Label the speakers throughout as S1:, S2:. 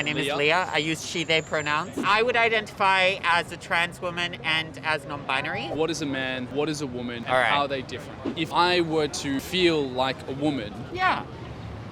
S1: My name is Leah. I use she, they pronouns. I would identify as a trans woman and as non-binary.
S2: What is a man? What is a woman? And
S1: All right.
S2: how are they different? If I were to feel like a woman,
S1: Yeah.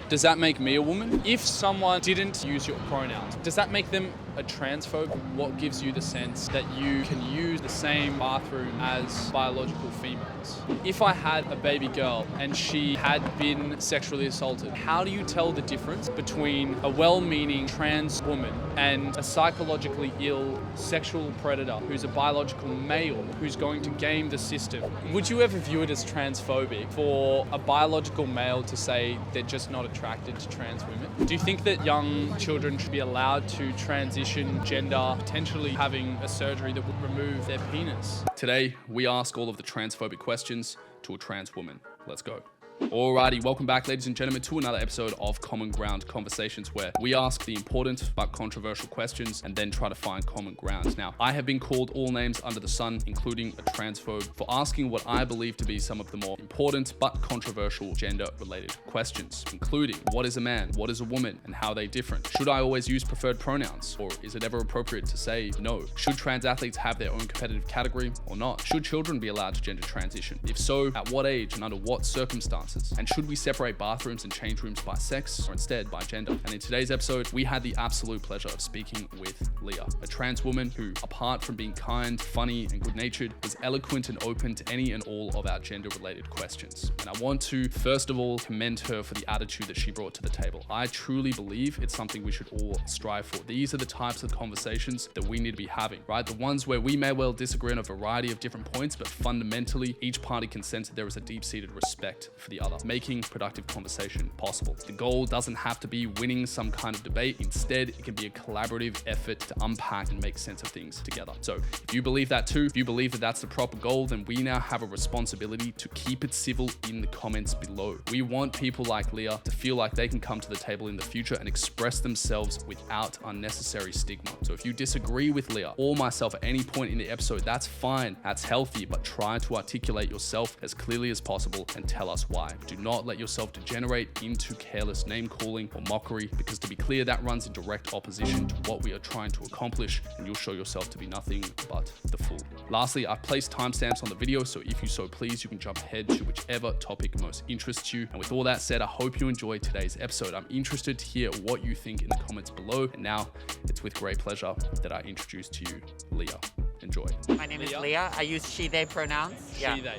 S2: does that make me a woman? If someone didn't use your pronouns, does that make them a transphobe? What gives you the sense that you can use the same bathroom as biological females? If I had a baby girl and she had been sexually assaulted, how do you tell the difference between a well-meaning trans woman and a psychologically ill sexual predator who's a biological male who's going to game the system? Would you ever view it as transphobic for a biological male to say they're just not attracted to trans women? Do you think that young children should be allowed to transition gender, potentially having a surgery that would remove their penis? Today, we ask all of the transphobic questions to a trans woman. Let's go. Alrighty, welcome back, ladies and gentlemen, to another episode of Common Ground Conversations, where we ask the important but controversial questions and then try to find common ground. Now, I have been called all names under the sun, including a transphobe, for asking what I believe to be some of the more important but controversial gender-related questions, including what is a man, what is a woman, and how are they different? Should I always use preferred pronouns, or is it ever appropriate to say no? Should trans athletes have their own competitive category or not? Should children be allowed to gender transition? If so, at what age and under what circumstances? And should we separate bathrooms and change rooms by sex or instead by gender? And in today's episode, we had the absolute pleasure of speaking with Leah, a trans woman who, apart from being kind, funny, and good-natured, is eloquent and open to any and all of our gender-related questions. And I want to, first of all, commend her for the attitude that she brought to the table. I truly believe it's something we should all strive for. These are the types of conversations that we need to be having, right? The ones where we may well disagree on a variety of different points, but fundamentally, each party can sense that there is a deep-seated respect for the other, making productive conversation possible. The goal doesn't have to be winning some kind of debate. Instead, it can be a collaborative effort to unpack and make sense of things together. So if you believe that too, if you believe that that's the proper goal, then we now have a responsibility to keep it civil in the comments below. We want people like Leah to feel like they can come to the table in the future and express themselves without unnecessary stigma. So if you disagree with Leah or myself at any point in the episode, that's fine, that's healthy, but try to articulate yourself as clearly as possible and tell us why. Do not let yourself degenerate into careless name calling or mockery, because to be clear, that runs in direct opposition to what we are trying to accomplish, and you'll show yourself to be nothing but the fool. Lastly, I've placed timestamps on the video, so if you so please, you can jump ahead to whichever topic most interests you. And with all that said, I hope you enjoyed today's episode. I'm interested to hear what you think in the comments below. And now it's with great pleasure that I introduce to you Leah. Enjoy.
S1: My name is Leah. I use she, they pronouns.
S2: She, they.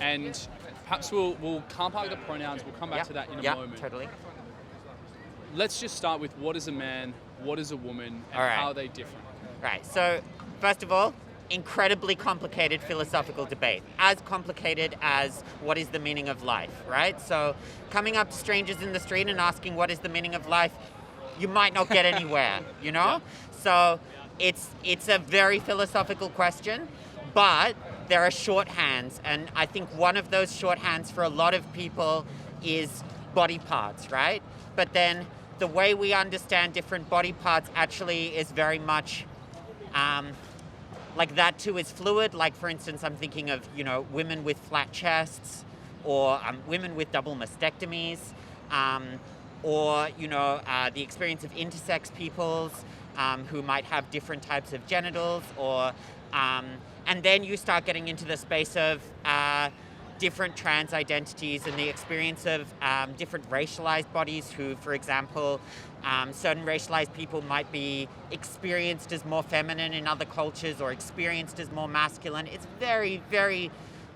S2: And perhaps we'll can't park the pronouns. We'll come back to that in a moment.
S1: Totally.
S2: Let's just start with what is a man, what is a woman, and how are they different?
S1: Right. So, first of all, incredibly complicated philosophical debate. As complicated as what is the meaning of life, right? So, coming up to strangers in the street and asking what is the meaning of life, you might not get anywhere, you know? So, it's a very philosophical question, but there are shorthands, and I think one of those shorthands for a lot of people is body parts, right? But then the way we understand different body parts actually is very much like that too is fluid. Like, for instance, I'm thinking of, women with flat chests, or women with double mastectomies, or, the experience of intersex peoples who might have different types of genitals, or and then you start getting into the space of different trans identities and the experience of different racialized bodies who, for example, certain racialized people might be experienced as more feminine in other cultures or experienced as more masculine. It's very, very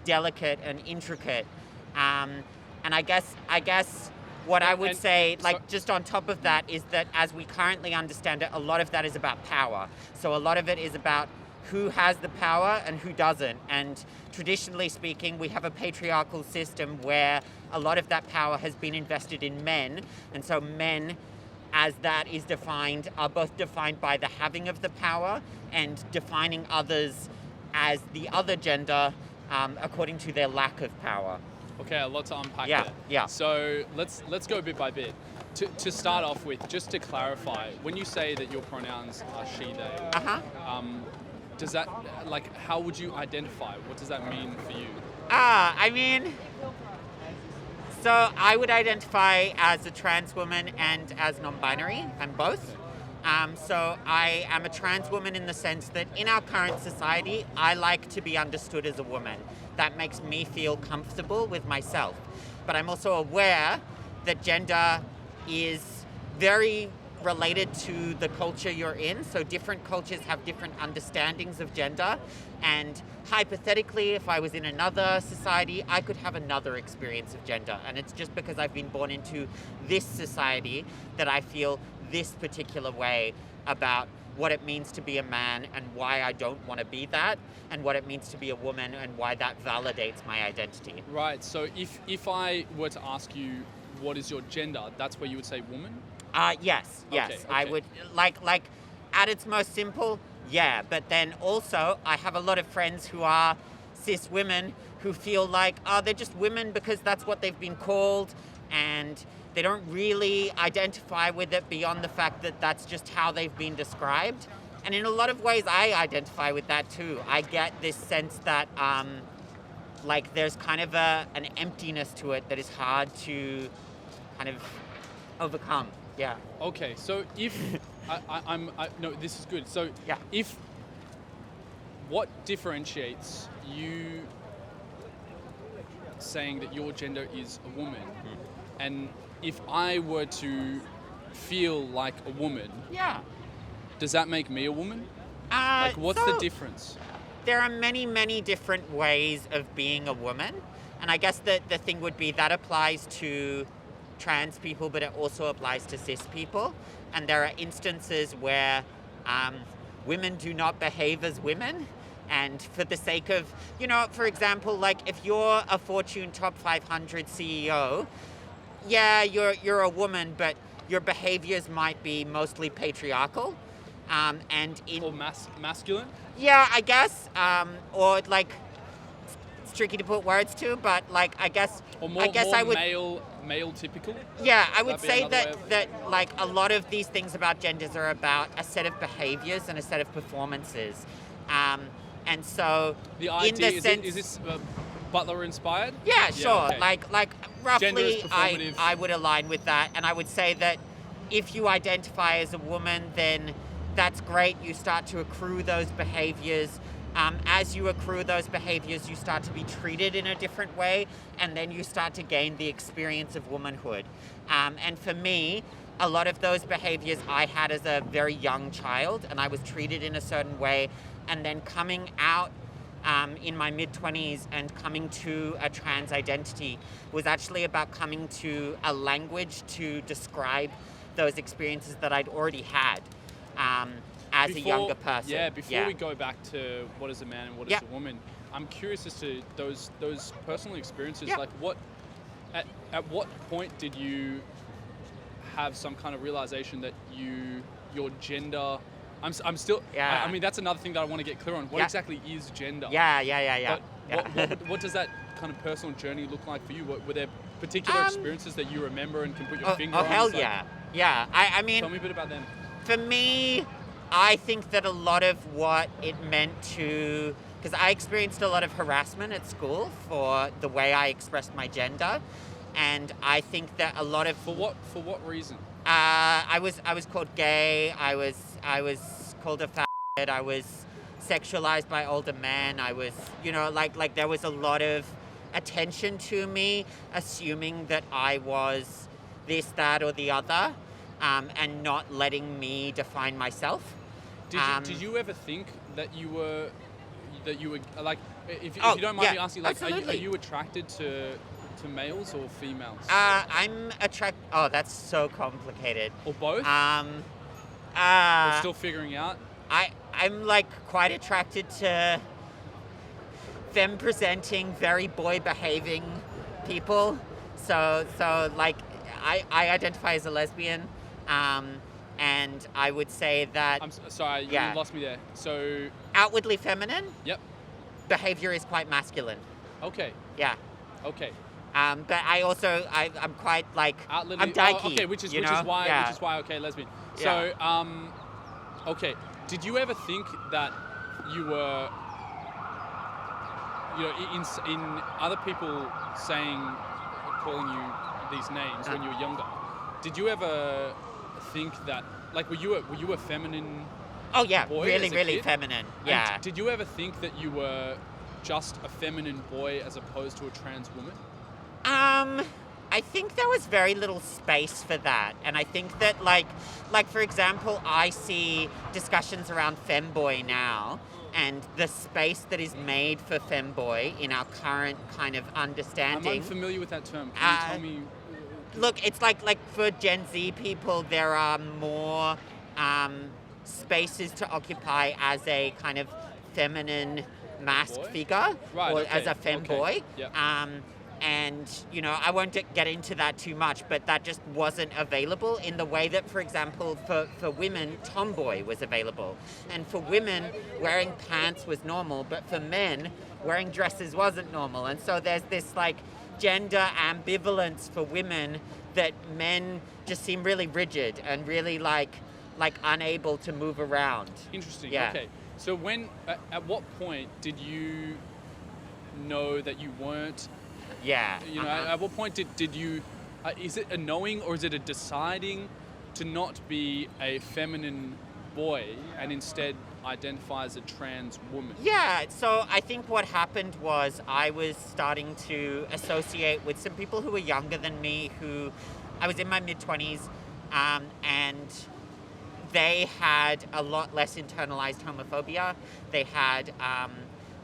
S1: delicate and intricate. And I guess what I would say, just on top of that, is that as we currently understand it, a lot of that is about power. So a lot of it is about who has the power and who doesn't. And traditionally speaking, we have a patriarchal system where a lot of that power has been invested in men. And so men, as that is defined, are both defined by the having of the power and defining others as the other gender according to their lack of power.
S2: Okay, a lot to unpack there.
S1: Yeah.
S2: So let's go bit by bit. To start off with, just to clarify, when you say that your pronouns are she, they, does that, how would you identify? What does that mean for you?
S1: So I would identify as a trans woman and as non-binary. I'm both. So I am a trans woman in the sense that in our current society, I like to be understood as a woman. That makes me feel comfortable with myself. But I'm also aware that gender is very related to the culture you're in. So different cultures have different understandings of gender. And hypothetically, if I was in another society, I could have another experience of gender. And it's just because I've been born into this society that I feel this particular way about what it means to be a man and why I don't want to be that, and what it means to be a woman and why that validates my identity.
S2: Right. So if I were to ask you what is your gender, that's where you would say woman?
S1: Yes.
S2: Okay.
S1: I would like at its most simple, yeah. But then also I have a lot of friends who are cis women who feel like, they're just women because that's what they've been called, and they don't really identify with it beyond the fact that that's just how they've been described. And in a lot of ways, I identify with that too. I get this sense that like there's kind of an emptiness to it that is hard to kind of overcome. Yeah.
S2: Okay, so if no, this is good. So
S1: Yeah.
S2: if what differentiates you saying that your gender is a woman, and if I were to feel like a woman,
S1: Yeah.
S2: does that make me a woman? Like, what's the
S1: so
S2: difference?
S1: There are many, many different ways of being a woman. And I guess that the thing would be that applies to trans people, but it also applies to cis people. And there are instances where women do not behave as women. And for the sake of, for example, like if you're a Fortune Top 500 CEO, yeah, you're a woman, but your behaviors might be mostly patriarchal. And in
S2: Or masculine?
S1: Yeah, I guess. Or like, it's tricky to put words to, but like, I guess.
S2: Or more,
S1: I guess
S2: more
S1: I would.
S2: male typical?
S1: Yeah, I would
S2: That'd be
S1: say
S2: another way
S1: that like a lot of these things about genders are about a set of behaviors and a set of performances. And so
S2: The
S1: in
S2: idea
S1: the sense,
S2: is this Butler inspired?
S1: yeah, sure.
S2: okay.
S1: Like
S2: Gender is
S1: roughly,
S2: performative.
S1: I would align with that, and I would say that if you identify as a woman, then that's great. You start to accrue those behaviors. As you accrue those behaviors, you start to be treated in a different way, and then you start to gain the experience of womanhood. And for me, a lot of those behaviors I had as a very young child, and I was treated in a certain way, and then coming out in my mid-20s and coming to a trans identity was actually about coming to a language to describe those experiences that I'd already had as a younger person.
S2: Yeah, before we go back to what is a man and what is a woman, I'm curious as to those personal experiences.
S1: Yeah.
S2: Like, at what point did you have some kind of realization that your gender? I'm still.
S1: Yeah.
S2: I mean, that's another thing that I want to get clear on. What
S1: Yeah.
S2: exactly is gender?
S1: Yeah.
S2: But what does that kind of personal journey look like for you? Were there particular experiences that you remember and can put your finger on?
S1: Oh, hell
S2: It's like,
S1: yeah. Yeah. I mean,
S2: Tell me a bit about them.
S1: for me, I think that a lot of what it meant to, because I experienced a lot of harassment at school for the way I expressed my gender, and I think that a lot of
S2: For what reason?
S1: I was called gay. I was called a fat. I was sexualized by older men. I was like there was a lot of attention to me, assuming that I was this, that, or the other, and not letting me define myself.
S2: Did you ever think that you were like, if you don't mind
S1: yeah,
S2: me asking, like, are
S1: absolutely.
S2: you attracted to males or females?
S1: I'm attracted. Oh, that's so complicated.
S2: Or both?
S1: Or
S2: Still figuring out?
S1: I'm like quite attracted to femme presenting, very boy behaving people. So like I identify as a lesbian, and I would say that
S2: Sorry, you lost me there. So,
S1: outwardly feminine,
S2: yep.
S1: behavior is quite masculine.
S2: Okay.
S1: Yeah.
S2: Okay.
S1: But I also I'm quite like
S2: Outwardly,
S1: I'm dykey.
S2: okay, which is why okay, lesbian.
S1: Yeah.
S2: So, okay. Did you ever think that you were, in other people calling you these names when you were younger? Did you ever think that like, were you a feminine
S1: Oh yeah,
S2: boy
S1: really,
S2: as a
S1: really
S2: kid?
S1: feminine.
S2: And
S1: Yeah.
S2: did you ever think that you were just a feminine boy as opposed to a trans woman?
S1: I think there was very little space for that, and I think that like for example, I see discussions around femboy now, and the space that is made for femboy in our current kind of
S2: I'm
S1: understanding.
S2: unfamiliar with that term. Can you tell me?
S1: Look, it's like for Gen Z people, there are more spaces to occupy as a kind of feminine masked
S2: Boy?
S1: figure,
S2: Right,
S1: or
S2: okay,
S1: as a femboy.
S2: okay, yep.
S1: And, you know, I won't get into that too much, but that just wasn't available in the way that, for example, for women, tomboy was available. And for women, wearing pants was normal, but for men, wearing dresses wasn't normal. And so there's this, like, gender ambivalence for women that men just seem really rigid and really, like unable to move around.
S2: Interesting.
S1: Yeah.
S2: Okay. So at what point did you know that you weren't?
S1: Yeah.
S2: You know, at what point did you? Is it a knowing or is it a deciding to not be a feminine boy and instead identify as a trans woman?
S1: Yeah, so I think what happened was I was starting to associate with some people who were younger than me, who I was in my mid-20s, and they had a lot less internalized homophobia. They had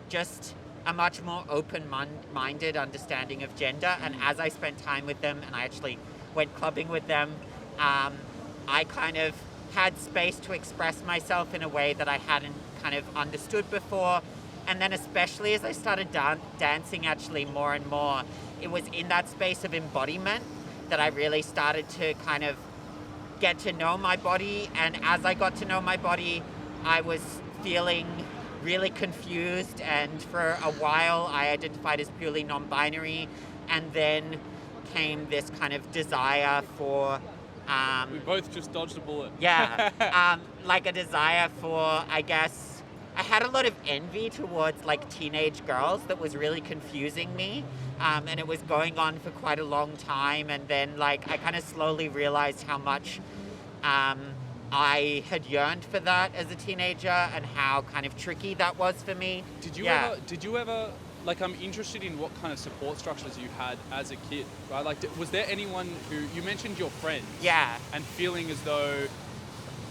S1: just a much more open-minded understanding of gender, and as I spent time with them, and I actually went clubbing with them, I kind of had space to express myself in a way that I hadn't kind of understood before. And then especially as I started dancing actually more and more, it was in that space of embodiment that I really started to kind of get to know my body. And as I got to know my body, I was feeling really confused, and for a while I identified as purely non-binary, and then came this kind of desire for
S2: We both just dodged a bullet.
S1: yeah, like a desire for, I guess, I had a lot of envy towards like teenage girls that was really confusing me, and it was going on for quite a long time, and then like I kind of slowly realized how much I had yearned for that as a teenager and how kind of tricky that was for me.
S2: Did you ever, like, I'm interested in what kind of support structures you had as a kid, right? Like, was there anyone who, you mentioned your friends.
S1: Yeah.
S2: And feeling as though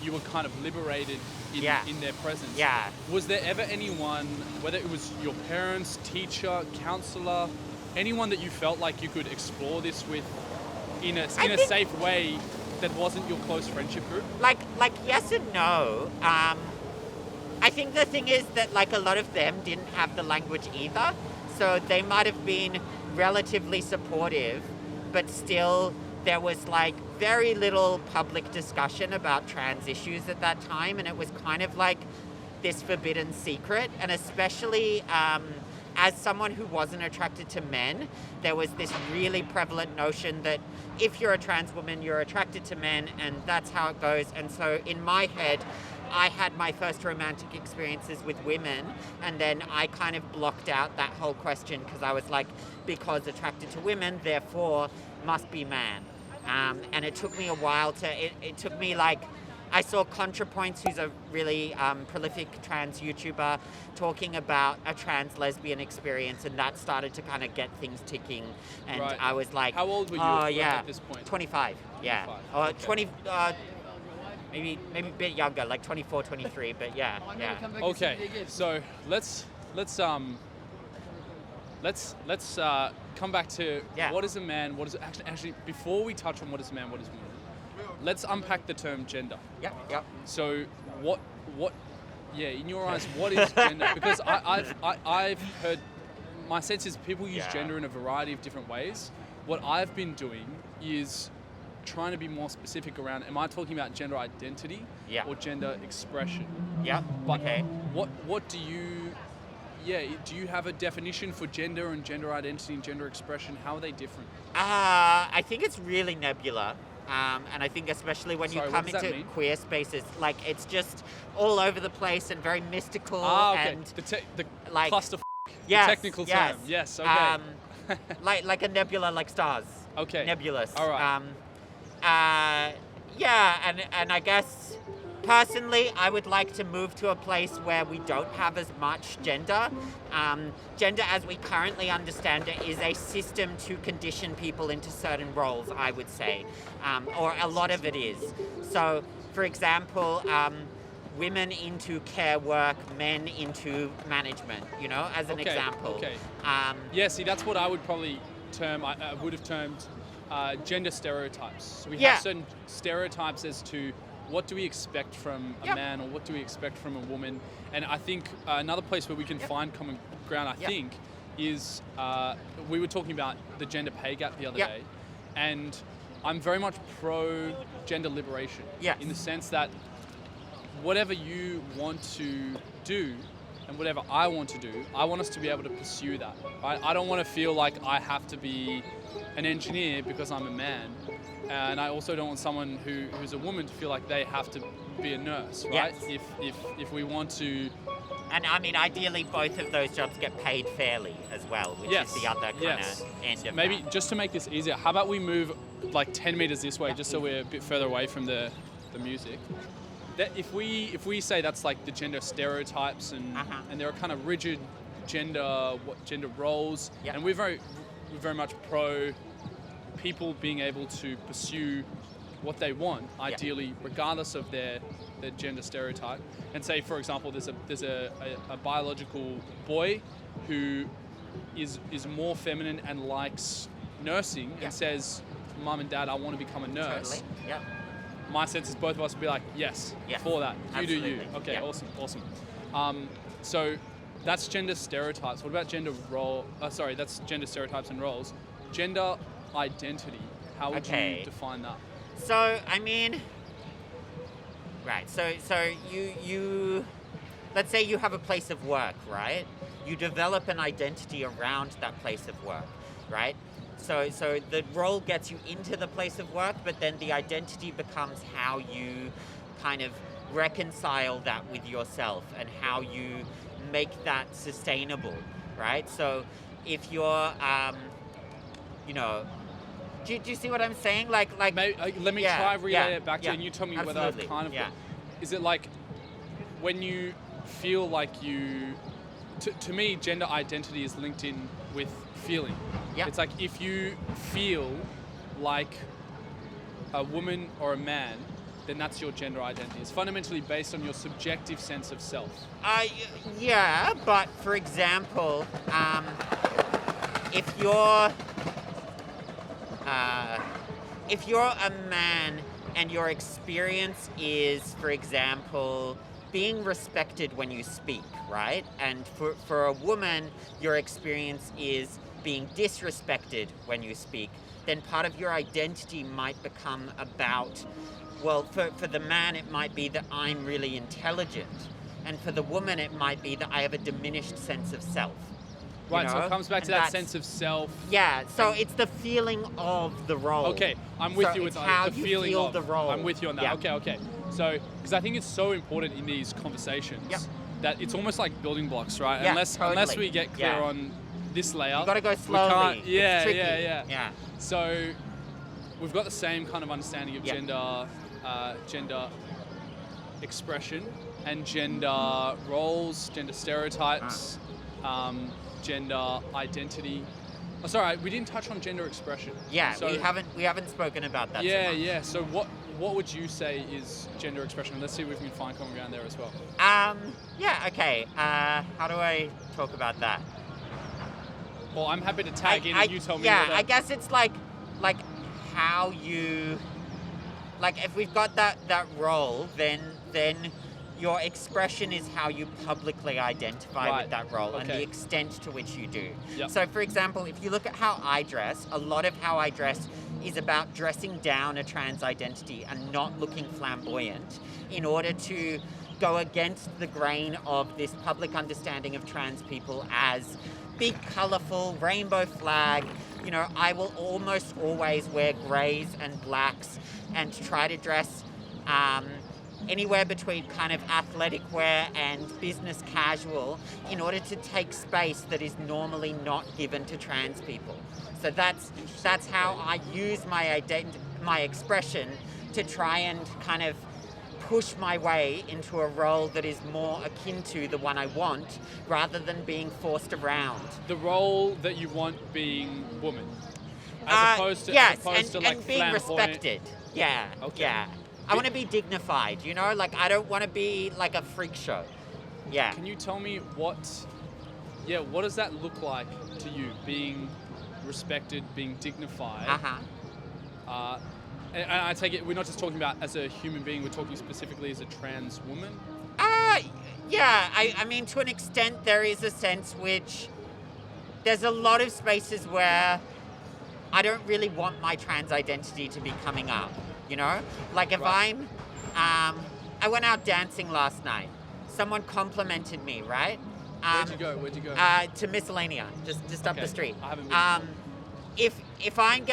S2: you were kind of liberated in their presence.
S1: Yeah.
S2: Was there ever anyone, whether it was your parents, teacher, counselor, anyone that you felt like you could explore this with in a safe way that wasn't your close friendship group?
S1: Like yes and no. I think the thing is that like a lot of them didn't have the language either, so they might have been relatively supportive, but still there was like very little public discussion about trans issues at that time, and it was kind of like this forbidden secret. And especially as someone who wasn't attracted to men, there was this really prevalent notion that if you're a trans woman, you're attracted to men, and that's how it goes. And so in my head, I had my first romantic experiences with women, and then I kind of blocked out that whole question because I was like, because attracted to women, therefore must be man. And it took me a while it took me like, I saw ContraPoints, who's a really prolific trans YouTuber, talking about a trans lesbian experience, and that started to kind of get things ticking. And
S2: Right.
S1: I was like,
S2: How old were you at this point?
S1: 25, yeah.
S2: 25,
S1: Or
S2: okay.
S1: 20, maybe a bit younger, like 24, 23, but yeah.
S2: Okay, so let's come back to what is a man, what is actually before we touch on what is a man, what is a woman, let's unpack the term gender.
S1: Yep.
S2: So what in your eyes, what is gender? Because I've heard, my sense is people use gender in a variety of different ways. What I've been doing is trying to be more specific around, am I talking about gender identity or gender expression?
S1: Yeah.
S2: But
S1: okay.
S2: What do you have a definition for gender and gender identity and gender expression? How are they different?
S1: I think it's really nebula. And I think especially when you come into queer spaces, like it's just all over the place and very mystical.
S2: Okay.
S1: And
S2: the
S1: like
S2: cluster
S1: yes,
S2: the technical term. Yes, okay.
S1: like a nebula, like stars.
S2: Okay.
S1: Nebulous.
S2: All right.
S1: Yeah, and I guess personally, I would like to move to a place where we don't have as much gender. Gender, as we currently understand it, is a system to condition people into certain roles, I would say, or a lot of it is. So, for example, women into care work, men into management, as an example.
S2: Okay. Yeah, see, that's what I would probably term, I would have termed gender stereotypes. So we have certain stereotypes as to what do we expect from a man or what do we expect from a woman. And I think another place where we can find common ground, I think, is we were talking about the gender pay gap the other day. And I'm very much pro gender liberation in the sense that whatever you want to do and whatever I want to do, I want us to be able to pursue that. Right? I don't want to feel like I have to be an engineer because I'm a man. And I also don't want someone who's a woman to feel like they have to be a nurse, right?
S1: Yes.
S2: If we want to...
S1: And I mean, ideally, both of those jobs get paid fairly as well, which is the other kind of end of
S2: Maybe
S1: that.
S2: just to make this easier, how about we move like 10 meters this way, just so we're a bit further away from the music. That if we say that's like the gender stereotypes and there are kind of rigid gender roles, and we're very much pro people being able to pursue what they want, ideally, regardless of their gender stereotype. And say, for example, there's a biological boy who is more feminine and likes nursing and says, "Mum and Dad, I want to become a nurse."
S1: Totally. Yeah.
S2: My sense is both of us would be like, yes, for that. You do you. Okay,
S1: Yeah.
S2: awesome. So that's gender stereotypes. What about gender role? That's gender stereotypes and roles. Gender identity. How would you define that?
S1: So, I mean, right. So you let's say you have a place of work, right? You develop an identity around that place of work, right? So the role gets you into the place of work, but then the identity becomes how you kind of reconcile that with yourself and how you make that sustainable, right? So if you're, do you see what I'm saying? Like.
S2: Maybe, let me try relay it back to you, and you tell me whether I've kind of.
S1: Yeah.
S2: Is it like when you feel like you? To me, gender identity is linked in with feeling.
S1: Yeah.
S2: It's like if you feel like a woman or a man, then that's your gender identity. It's fundamentally based on your subjective sense of self.
S1: Yeah, but for example, if you're a man and your experience is, for example, being respected when you speak, right? And for a woman, your experience is being disrespected when you speak, then part of your identity might become about, well, for the man, it might be that I'm really intelligent. And for the woman, it might be that I have a diminished sense of self.
S2: Right, so it comes back to that sense of self.
S1: Yeah, so it's the feeling of the role.
S2: Okay, I'm with you with
S1: how
S2: the
S1: you
S2: feeling
S1: feel
S2: of
S1: the role.
S2: I'm with you on that.
S1: Yeah.
S2: Okay. So, because I think it's so important in these conversations that it's almost like building blocks, right?
S1: Yeah,
S2: Unless we get clear on this layer.
S1: You've got to go slowly.
S2: We can't,
S1: It's tricky.
S2: Yeah. So, we've got the same kind of understanding of gender expression and gender roles, gender stereotypes, gender identity. Oh, sorry, we didn't touch on gender expression.
S1: Yeah,
S2: so,
S1: we haven't spoken about that.
S2: Yeah. So what would you say is gender expression? Let's see if we can find common ground there as well.
S1: Okay. How do I talk about that?
S2: Well, I'm happy to tag in and you tell me.
S1: Yeah, I guess it's like how you, like if we've got that role, then your expression is how you publicly identify with that role and the extent to which you do.
S2: Yep.
S1: So, for example, if you look at how I dress, a lot of how I dress is about dressing down a trans identity and not looking flamboyant in order to go against the grain of this public understanding of trans people as big, colourful, rainbow flag. I will almost always wear greys and blacks and try to dress anywhere between kind of athletic wear and business casual in order to take space that is normally not given to trans people. So that's how I use my expression to try and kind of push my way into a role that is more akin to the one I want, rather than being forced around.
S2: The role that you want being woman, as opposed to like
S1: being
S2: flamboyant.
S1: respected. Yeah,
S2: Okay.
S1: yeah. I want to be dignified, you know? Like, I don't want to be like a freak show. Yeah.
S2: Can you tell me what does that look like to you, being respected, being dignified? And I take it we're not just talking about as a human being, we're talking specifically as a trans woman?
S1: Yeah, I mean, to an extent, there is a sense which there's a lot of spaces where I don't really want my trans identity to be coming up, you know? Like if
S2: Right.
S1: I went out dancing last night. Someone complimented me, right?
S2: Where'd you go?
S1: To Miscellanea, just up
S2: Okay.
S1: the street.
S2: I haven't been.
S1: If I'm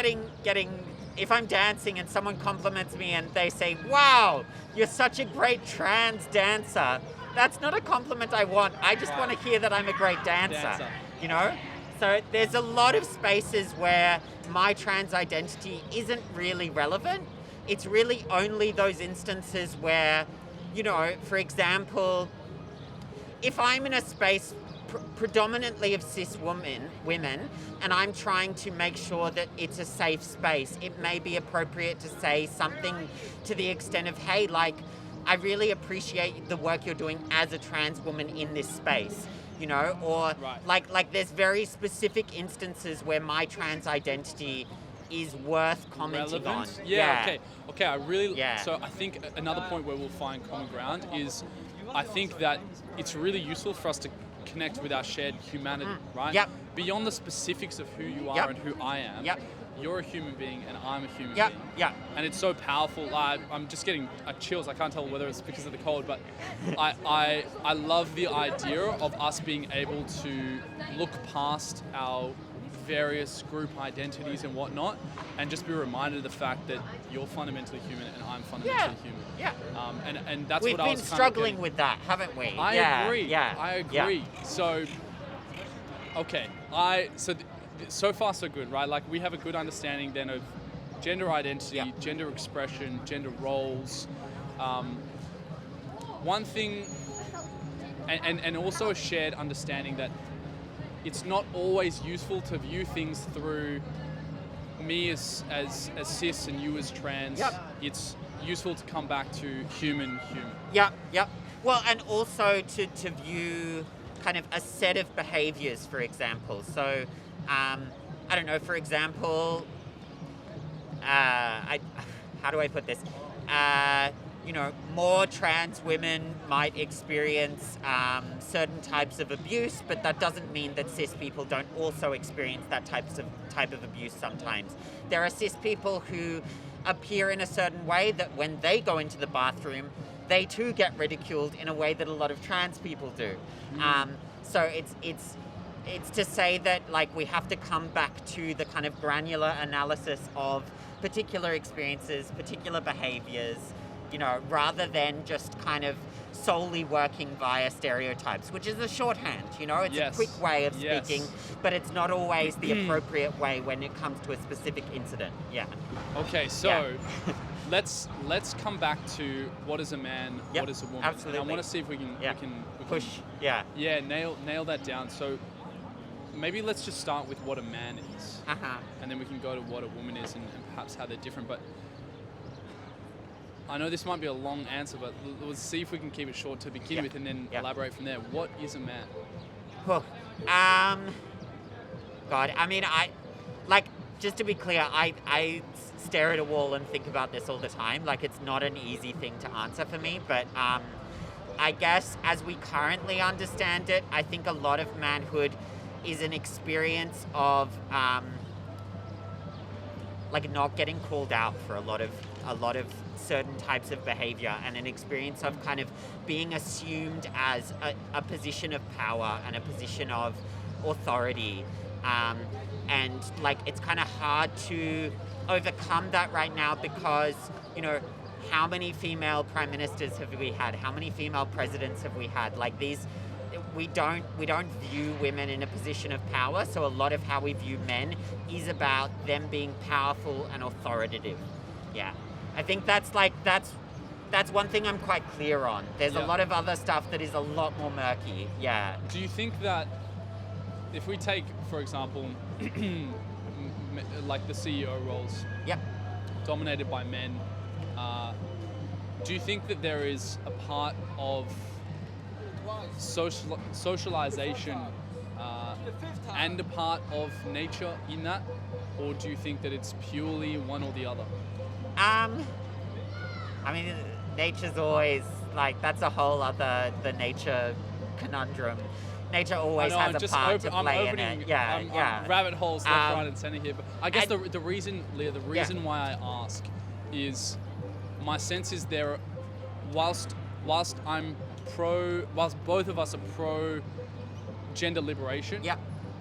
S1: if I'm dancing and someone compliments me and they say, "Wow, you're such a great trans dancer," that's not a compliment I want. I just want to hear that I'm a great dancer. You know? So there's a lot of spaces where my trans identity isn't really relevant. It's really only those instances where, you know, for example, if I'm in a space predominantly of cis women, and I'm trying to make sure that it's a safe space, it may be appropriate to say something to the extent of, hey, like, I really appreciate the work you're doing as a trans woman in this space, you know, or
S2: Right.
S1: like there's very specific instances where my trans identity is worth commenting
S2: Relevant?
S1: on.
S2: Okay, I really,
S1: Yeah.
S2: so I think another point where we'll find common ground is, I think that it's really useful for us to connect with our shared humanity, right?
S1: Yep.
S2: Beyond the specifics of who you are
S1: Yep.
S2: and who I am,
S1: Yep.
S2: you're a human being and I'm a human
S1: Yep,
S2: being.
S1: yep.
S2: And it's so powerful. I'm just getting chills. I can't tell whether it's because of the cold, but I love the idea of us being able to look past our various group identities and whatnot, and just be reminded of the fact that you're fundamentally human and I'm fundamentally human.
S1: Yeah.
S2: And that's
S1: We've
S2: what I
S1: been
S2: was kind of
S1: struggling
S2: getting.
S1: with that, haven't we?
S2: I agree.
S1: Yeah.
S2: I
S1: yeah.
S2: agree. So, okay. So far so good, right? Like we have a good understanding then of gender identity,
S1: Yeah.
S2: gender expression, gender roles. One thing, and also a shared understanding that it's not always useful to view things through me as cis and you as trans.
S1: Yep.
S2: It's useful to come back to human.
S1: Yep. Well, and also to view kind of a set of behaviors, for example. So, I don't know, for example, how do I put this? You know, more trans women might experience certain types of abuse, but that doesn't mean that cis people don't also experience that type of abuse sometimes. There are cis people who appear in a certain way that when they go into the bathroom, they too get ridiculed in a way that a lot of trans people do. So it's to say that, like, we have to come back to the kind of granular analysis of particular experiences, particular behaviors, you know, rather than just kind of solely working via stereotypes, which is a shorthand, you know, it's
S2: Yes.
S1: a quick way of
S2: Yes.
S1: speaking, but it's not always the appropriate way when it comes to a specific incident. Yeah.
S2: Okay, so let's come back to what is a man,
S1: Yep,
S2: what is a woman.
S1: absolutely.
S2: And I want to see if we can
S1: Push. Yeah.
S2: nail that down. So maybe let's just start with what a man is, and then we can go to what a woman is and perhaps how they're different. But I know this might be a long answer, but let's see if we can keep it short to begin with and then elaborate from there. What is a man?
S1: God, I mean, just to be clear, I stare at a wall and think about this all the time. Like, it's not an easy thing to answer for me, but I guess as we currently understand it, I think a lot of manhood is an experience of like not getting called out for a lot of certain types of behavior, and an experience of kind of being assumed as a position of power and a position of authority, and like it's kind of hard to overcome that right now because, you know, how many female prime ministers have we had? How many female presidents have we had? Like these, we don't view women in a position of power, so a lot of how we view men is about them being powerful and authoritative. Yeah. I think that's one thing I'm quite clear on. There's a lot of other stuff that is a lot more murky. Yeah.
S2: Do you think that if we take, for example, like the CEO roles,
S1: Yep.
S2: dominated by men, do you think that there is a part of socialization and a part of nature in that, or do you think that it's purely one or the other?
S1: I mean, nature's always like, that's a whole other, the nature conundrum. Nature always has a part to play in it. Yeah,
S2: I'm rabbit holes left, right, and center here. But I guess the reason, Leah, why I ask is my sense is there, whilst both of us are pro gender liberation,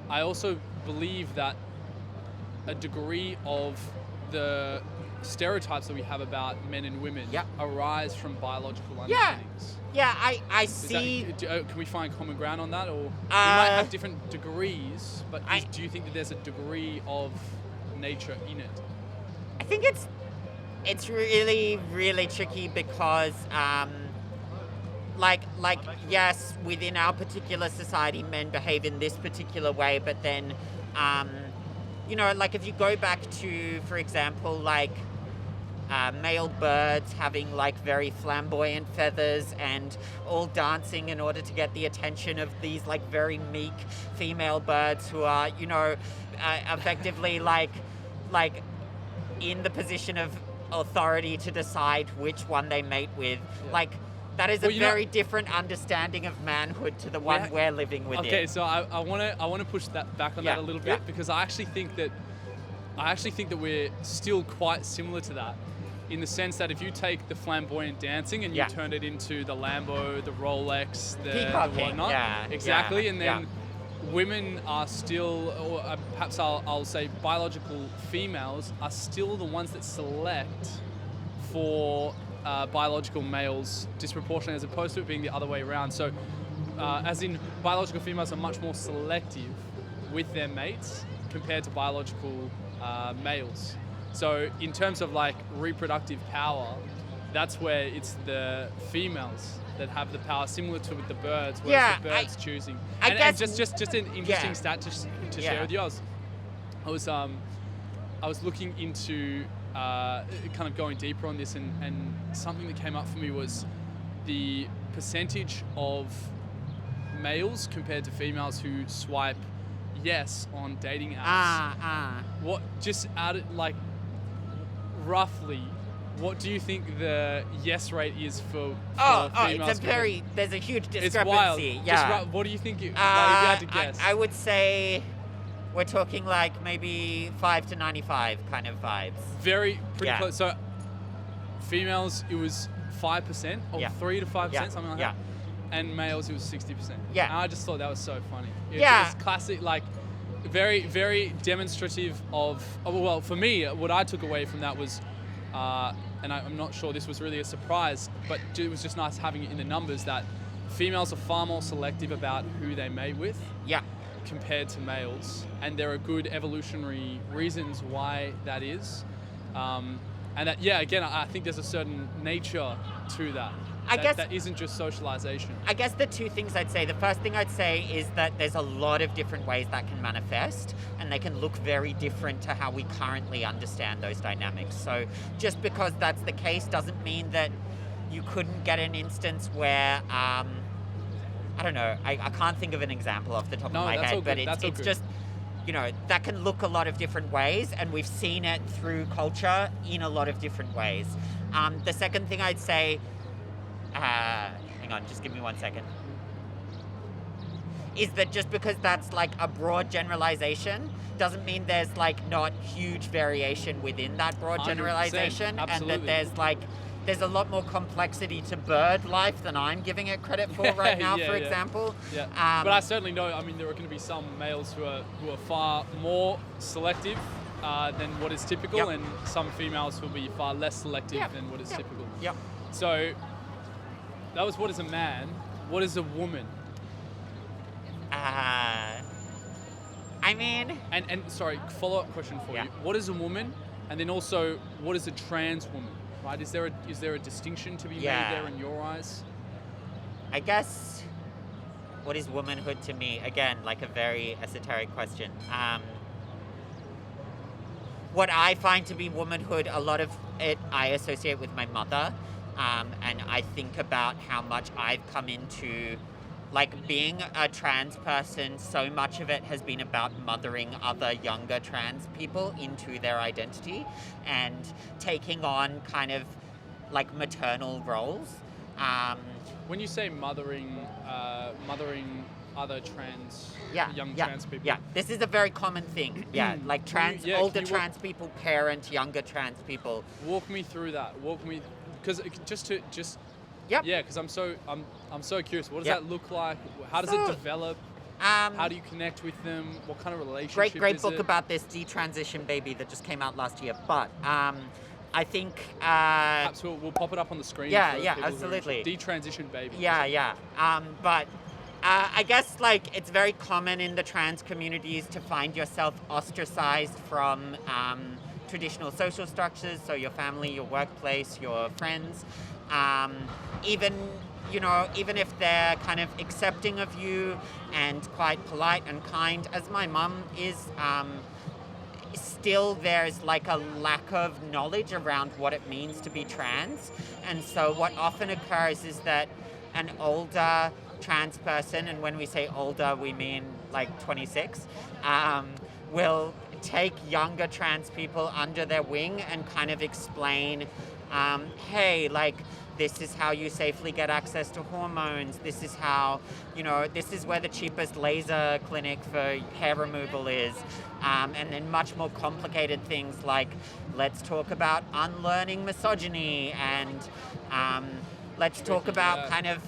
S2: I also believe that a degree of the stereotypes that we have about men and women arise from biological underpinnings.
S1: Yeah, I see.
S2: Can we find common ground on that, or we might have different degrees? But do you think that there's a degree of nature in it?
S1: I think it's really, really tricky because, like yes, within our particular society, men behave in this particular way, but then, you know, like if you go back to, for example, like male birds having like very flamboyant feathers and all dancing in order to get the attention of these like very meek female birds who are, you know, effectively like in the position of authority to decide which one they mate with. Like, that is a very different understanding of manhood to the one we're living within.
S2: Okay, so I want to push that back on that a little bit, because I actually think that we're still quite similar to that, in the sense that if you take the flamboyant dancing and you turn it into the Lambo, the Rolex, the whatnot, exactly, and then women are still, or perhaps I'll say biological females are still the ones that select for biological males disproportionately, as opposed to it being the other way around. So as in, biological females are much more selective with their mates compared to biological males. So in terms of like reproductive power, that's where it's the females that have the power, similar to with the birds, whereas the birds choosing. And just an interesting stat to share with you. I was looking into kind of going deeper on this, and something that came up for me was the percentage of males compared to females who swipe yes on dating apps. What, just out of, like, roughly, what do you think the yes rate is for females?
S1: There's a huge discrepancy.
S2: It's wild.
S1: Yeah.
S2: What do you think? If you had to guess.
S1: I would say we're talking like maybe 5 to 95 kind of vibes.
S2: Pretty close. So females, it was 5%, or 3 to 5%, something like that. And males, it was 60%. Yeah. And I just thought that was so funny. It was classic, like, very, very demonstrative of, well, for me, what I took away from that was, and I'm not sure this was really a surprise, but it was just nice having it in the numbers, that females are far more selective about who they mate with compared to males. And there are good evolutionary reasons why that is. And that, again, I think there's a certain nature to that. That isn't just socialization.
S1: I guess the two things I'd say, the first thing I'd say is that there's a lot of different ways that can manifest, and they can look very different to how we currently understand those dynamics. So just because that's the case doesn't mean that you couldn't get an instance where, I don't know, I can't think of an example off the top of my head, but it's just, you know, that can look a lot of different ways, and we've seen it through culture in a lot of different ways. The second thing I'd say, hang on, just give me 1 second, is that just because that's like a broad generalization doesn't mean there's like not huge variation within that broad generalization, and that there's a lot more complexity to bird life than I'm giving it credit for right now, for example.
S2: But I certainly know, I mean, there are going to be some males who are far more selective than what is typical, and some females who will be far less selective than what is typical. So that was what is a man. What is a woman?
S1: I mean...
S2: And sorry, follow-up question for you. What is a woman? And then also, what is a trans woman? right? Is there a distinction to be
S1: Yeah.
S2: made there in your eyes?
S1: I guess, what is womanhood to me? Again, like a very esoteric question. What I find to be womanhood, a lot of it I associate with my mother. And I think about how much I've come into, like, being a trans person, so much of it has been about mothering other younger trans people into their identity and taking on kind of like maternal roles.
S2: When you say mothering other young trans people.
S1: Yeah, this is a very common thing. Yeah, like older
S2: can you
S1: trans people parent younger trans people.
S2: Walk me through that. Because
S1: Yep.
S2: yeah, because I'm so curious. What does
S1: Yep.
S2: that look like? How does it develop? How do you connect with them? What kind of relationship
S1: Great
S2: is
S1: book
S2: it?
S1: about this detransition baby that just came out last year. But I think
S2: Perhaps we'll pop it up on the screen.
S1: Yeah,
S2: for
S1: yeah,
S2: people who are
S1: absolutely.
S2: interested. Detransition baby.
S1: yeah. But I guess like it's very common in the trans communities to find yourself ostracized from traditional social structures, so your family, your workplace, your friends, even if they're kind of accepting of you and quite polite and kind, as my mum is, still there's like a lack of knowledge around what it means to be trans. And so what often occurs is that an older trans person, and when we say older we mean like 26, will take younger trans people under their wing and kind of explain, hey, like, this is how you safely get access to hormones. This is how, this is where the cheapest laser clinic for hair removal is. And then much more complicated things like, let's talk about unlearning misogyny, and let's talk about kind of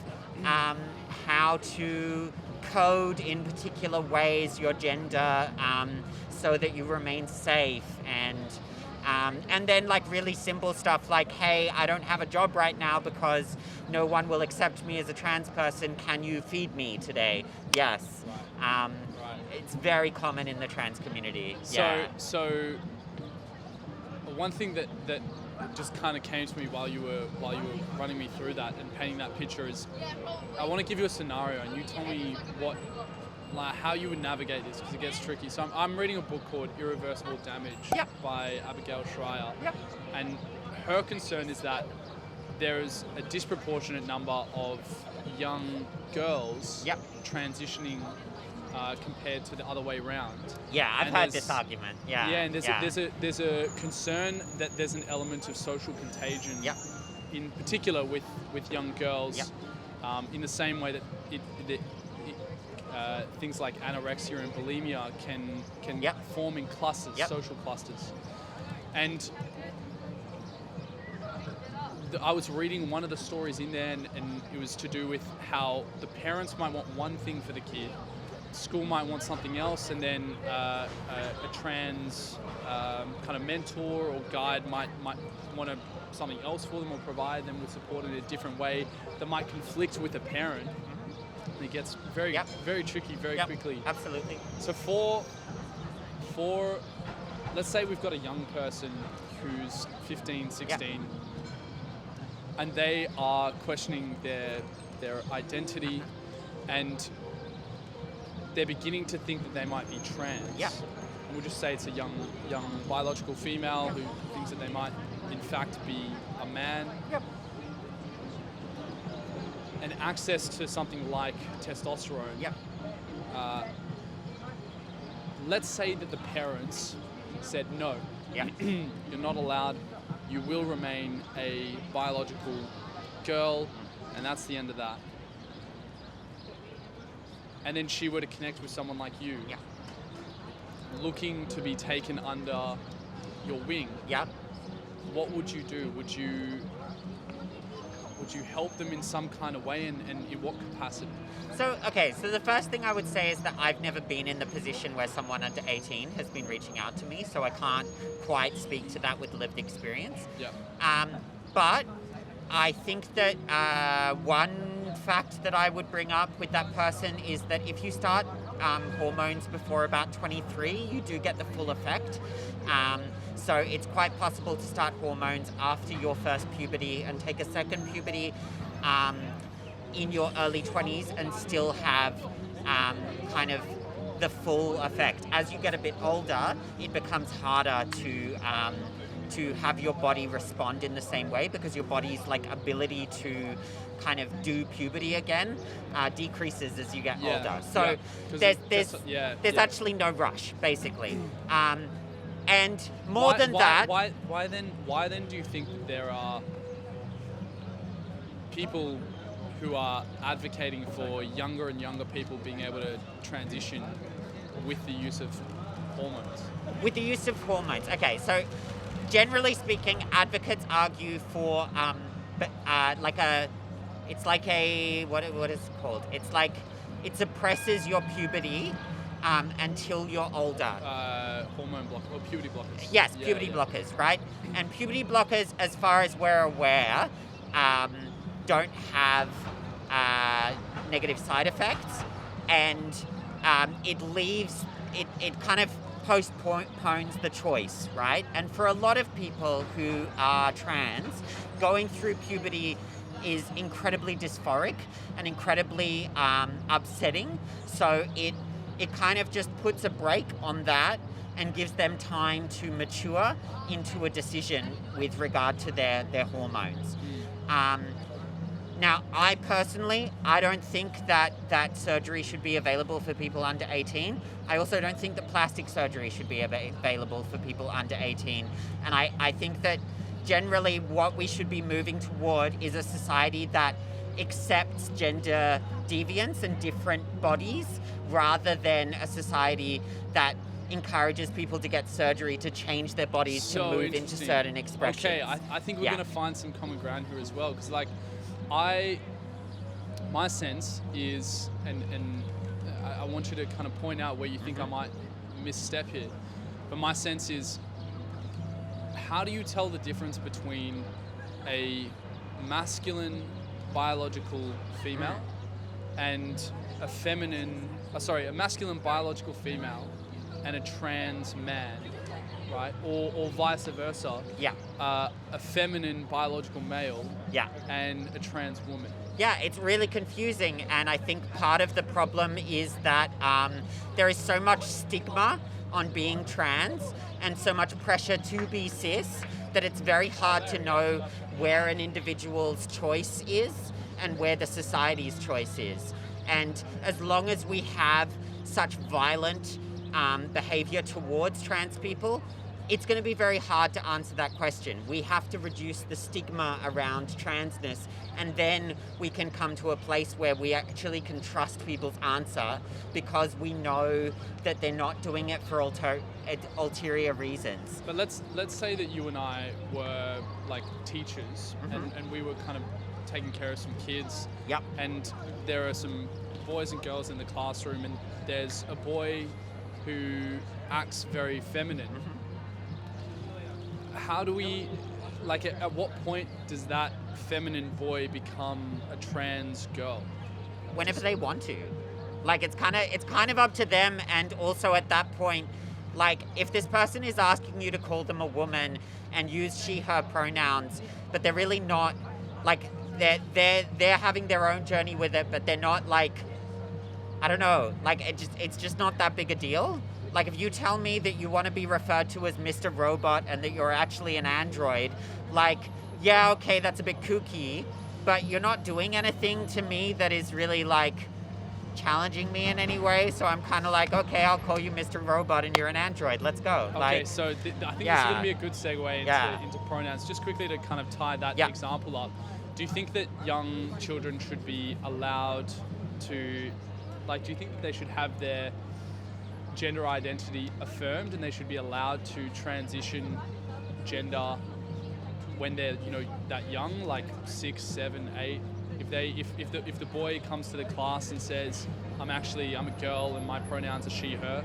S1: how to code in particular ways your gender so that you remain safe, and then like really simple stuff like, hey, I don't have a job right now because no one will accept me as a trans person. Can you feed me today? Yes.
S2: Right.
S1: It's very common in the trans community.
S2: So one thing that just kind of came to me while you were running me through that and painting that picture is, I want to give you a scenario and you tell me how you would navigate this, because it gets tricky. So I'm reading a book called Irreversible Damage by Abigail Schreier. And her concern is that there is a disproportionate number of young girls transitioning compared to the other way around.
S1: Yeah, I've heard this argument. Yeah.
S2: Yeah, and there's a concern that there's an element of social contagion. In particular with young girls. In the same way that things like anorexia and bulimia can form in clusters, social clusters. And I was reading one of the stories in there, and it was to do with how the parents might want one thing for the kid, school might want something else, and then a trans kind of mentor or guide might want something else for them, or provide them with support in a different way that might conflict with a parent. And it gets very tricky very quickly.
S1: Absolutely.
S2: So for let's say we've got a young person who's 15, 16, and they are questioning their identity, and they're beginning to think that they might be trans. And we'll just say it's a young biological female who thinks that they might in fact be a man. And access to something like testosterone. Let's say that the parents said no. You're not allowed. You will remain a biological girl, and that's the end of that. And then she were to connect with someone like you, looking to be taken under your wing. What would you do? Would you help them in some kind of way, and in what capacity?
S1: So the first thing I would say is that I've never been in the position where someone under 18 has been reaching out to me, so I can't quite speak to that with lived experience. But I think that one fact that I would bring up with that person is that if you start hormones before about 23, you do get the full effect. So it's quite possible to start hormones after your first puberty and take a second puberty in your early 20s and still have kind of the full effect. As you get a bit older, it becomes harder to have your body respond in the same way because your body's like ability to kind of do puberty again decreases as you get older. So there's actually no rush, basically. And more than that,
S2: why then do you think that there are people who are advocating for younger and younger people being able to transition with the use of hormones?
S1: With the use of hormones, okay. So generally speaking, advocates argue for it's like a what is it called? It's like it suppresses your puberty until you're older.
S2: Hormone block or puberty blockers.
S1: Yes, puberty blockers, right? And puberty blockers, as far as we're aware, don't have negative side effects, and it kind of postpones the choice, right? And for a lot of people who are trans, going through puberty is incredibly dysphoric and incredibly upsetting. So it kind of just puts a brake on that and gives them time to mature into a decision with regard to their hormones. Now, I personally, I don't think that surgery should be available for people under 18. I also don't think that plastic surgery should be available for people under 18. And I think that generally what we should be moving toward is a society that accepts gender deviance and different bodies rather than a society that encourages people to get surgery to change their bodies to move into certain expressions.
S2: Okay, I think we're going to find some common ground here as well, because like my sense is, and I want you to kind of point out where you think I might misstep here, but my sense is, how do you tell the difference between a masculine biological female and a masculine biological female and a trans man, right? Or vice versa.
S1: Yeah.
S2: A feminine biological male.
S1: Yeah.
S2: And a trans woman.
S1: Yeah, it's really confusing, and I think part of the problem is that there is so much stigma on being trans and so much pressure to be cis that it's very hard to know where an individual's choice is and where the society's choice is. And as long as we have such violent behavior towards trans people, it's going to be very hard to answer that question. We have to reduce the stigma around transness, and then we can come to a place where we actually can trust people's answer because we know that they're not doing it for ulterior reasons.
S2: But let's say that you and I were like teachers, and we were kind of taking care of some kids.
S1: Yep.
S2: And there are some boys and girls in the classroom, and there's a boy who acts very feminine. How do we, like, at what point does that feminine boy become a trans girl?
S1: Whenever they want to. Like, it's kind of up to them, and also at that point, like, if this person is asking you to call them a woman and use she, her pronouns, but they're really not, like, they're having their own journey with it, but they're not, like, I don't know, like, it's just not that big a deal. Like, if you tell me that you want to be referred to as Mr. Robot and that you're actually an android, like, yeah, okay, that's a bit kooky, but you're not doing anything to me that is really, like, challenging me in any way. So I'm kind of like, okay, I'll call you Mr. Robot and you're an android. Let's go.
S2: Okay,
S1: like,
S2: so I think this is going to be a good segue into pronouns. Just quickly to kind of tie that example up, do you think that young children should be allowed to, like, do you think that they should have their gender identity affirmed and they should be allowed to transition gender when they're, you know, that young, like 6, 7, 8? If the boy comes to the class and says, I'm a girl and my pronouns are she, her.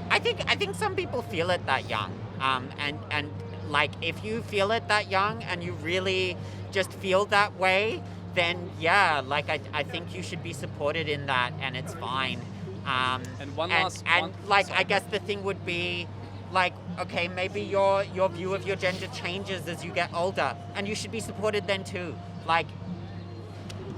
S1: I think some people feel it that young. And like, if you feel it that young and you really just feel that way, then yeah, like I think you should be supported in that, and it's fine.
S2: And one
S1: and,
S2: last
S1: and
S2: one,
S1: like
S2: sorry.
S1: I guess the thing would be like, okay, maybe your view of your gender changes as you get older, and you should be supported then too. Like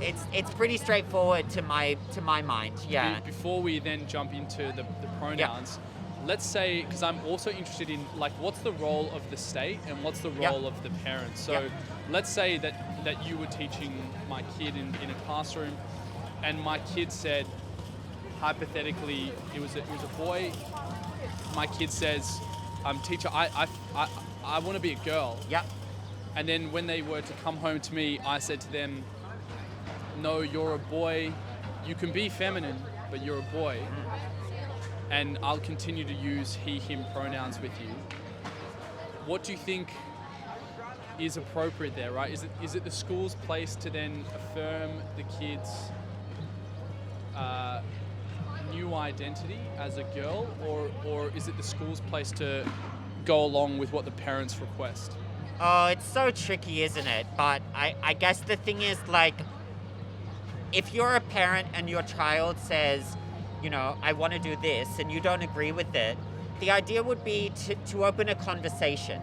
S1: it's pretty straightforward to my mind. Yeah.
S2: Before we then jump into the pronouns, let's say, because I'm also interested in like what's the role of the state and what's the role of the parents. So let's say that you were teaching my kid in a classroom, and my kid said, hypothetically, it was a boy. My kid says, teacher, I want to be a girl.
S1: Yep.
S2: And then when they were to come home to me, I said to them, no, you're a boy. You can be feminine, but you're a boy. And I'll continue to use he, him pronouns with you. What do you think is appropriate there, right? Is it the school's place to then affirm the kid's new identity as a girl, or is it the school's place to go along with what the parents request?
S1: Oh, it's so tricky, isn't it? But I guess the thing is, like, if you're a parent and your child says, you know, I want to do this, and you don't agree with it, the idea would be to open a conversation.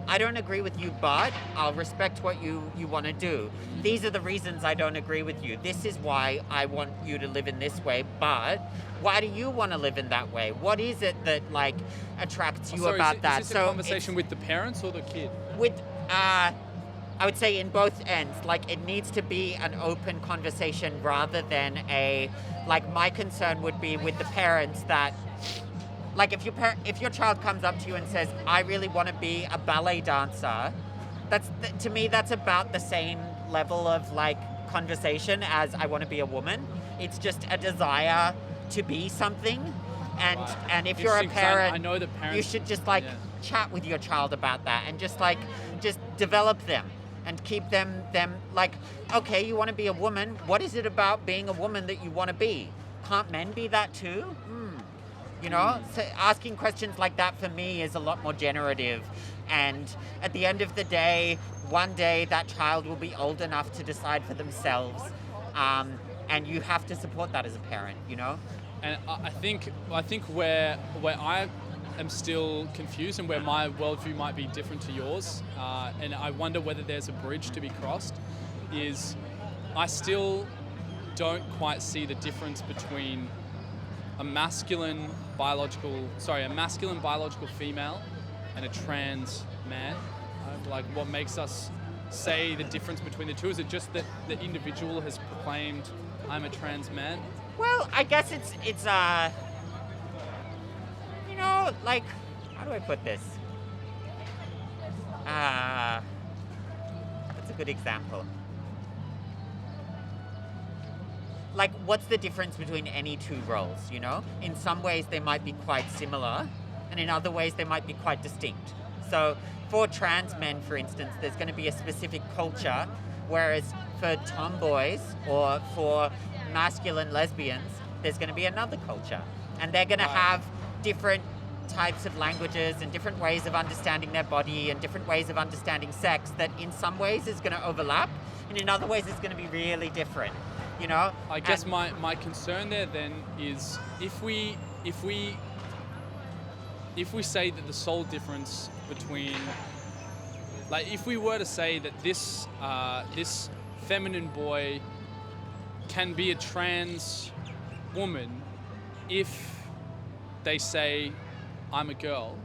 S1: I don't agree with you, but I'll respect what you want to do. These are the reasons I don't agree with you. This is why I want you to live in this way, but why do you want to live in that way? What is it that, like, attracts you about that?
S2: Is this a conversation with the parents or the kid?
S1: With, I would say in both ends. Like, it needs to be an open conversation rather than like, my concern would be with the parents that, like, if your child comes up to you and says, I really want to be a ballet dancer, to me, that's about the same level of, like, conversation as I want to be a woman. It's just a desire to be something. And if you're a parent,
S2: I know the parents,
S1: you should just, like, chat with your child about that and just develop them and keep them like, okay, you want to be a woman. What is it about being a woman that you want to be? Can't men be that too? You know, so asking questions like that for me is a lot more generative. And at the end of the day, one day that child will be old enough to decide for themselves. And you have to support that as a parent, you know?
S2: And I think where I am still confused and where my worldview might be different to yours, and I wonder whether there's a bridge to be crossed, is I still don't quite see the difference between a masculine biological female and a trans man. Like, what makes us say the difference between the two? Is it just that the individual has proclaimed, I'm a trans man?
S1: Well, I guess it's you know, like, how do I put this? That's a good example. Like, what's the difference between any two roles, you know? In some ways, they might be quite similar, and in other ways, they might be quite distinct. So, for trans men, for instance, there's going to be a specific culture, whereas for tomboys or for masculine lesbians, there's going to be another culture. And they're going to have different types of languages and different ways of understanding their body and different ways of understanding sex that in some ways is going to overlap, and in other ways it's going to be really different. You know,
S2: I guess my concern there then is if we say that the sole difference between, like, if we were to say that this feminine boy can be a trans woman if they say I'm a girl,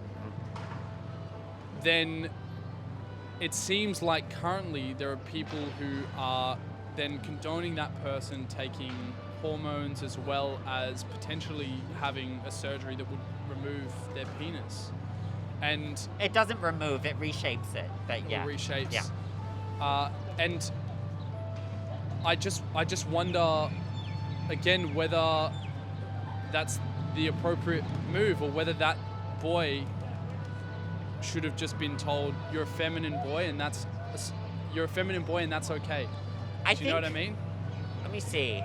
S2: then it seems like currently there are people who are then condoning that person taking hormones as well as potentially having a surgery that would remove their penis. And
S1: it doesn't remove, it reshapes it. But yeah.
S2: It reshapes.
S1: Yeah.
S2: And I just wonder again whether that's the appropriate move, or whether that boy should have just been told you're a feminine boy and that's okay. Do you know what I mean?
S1: Let me see.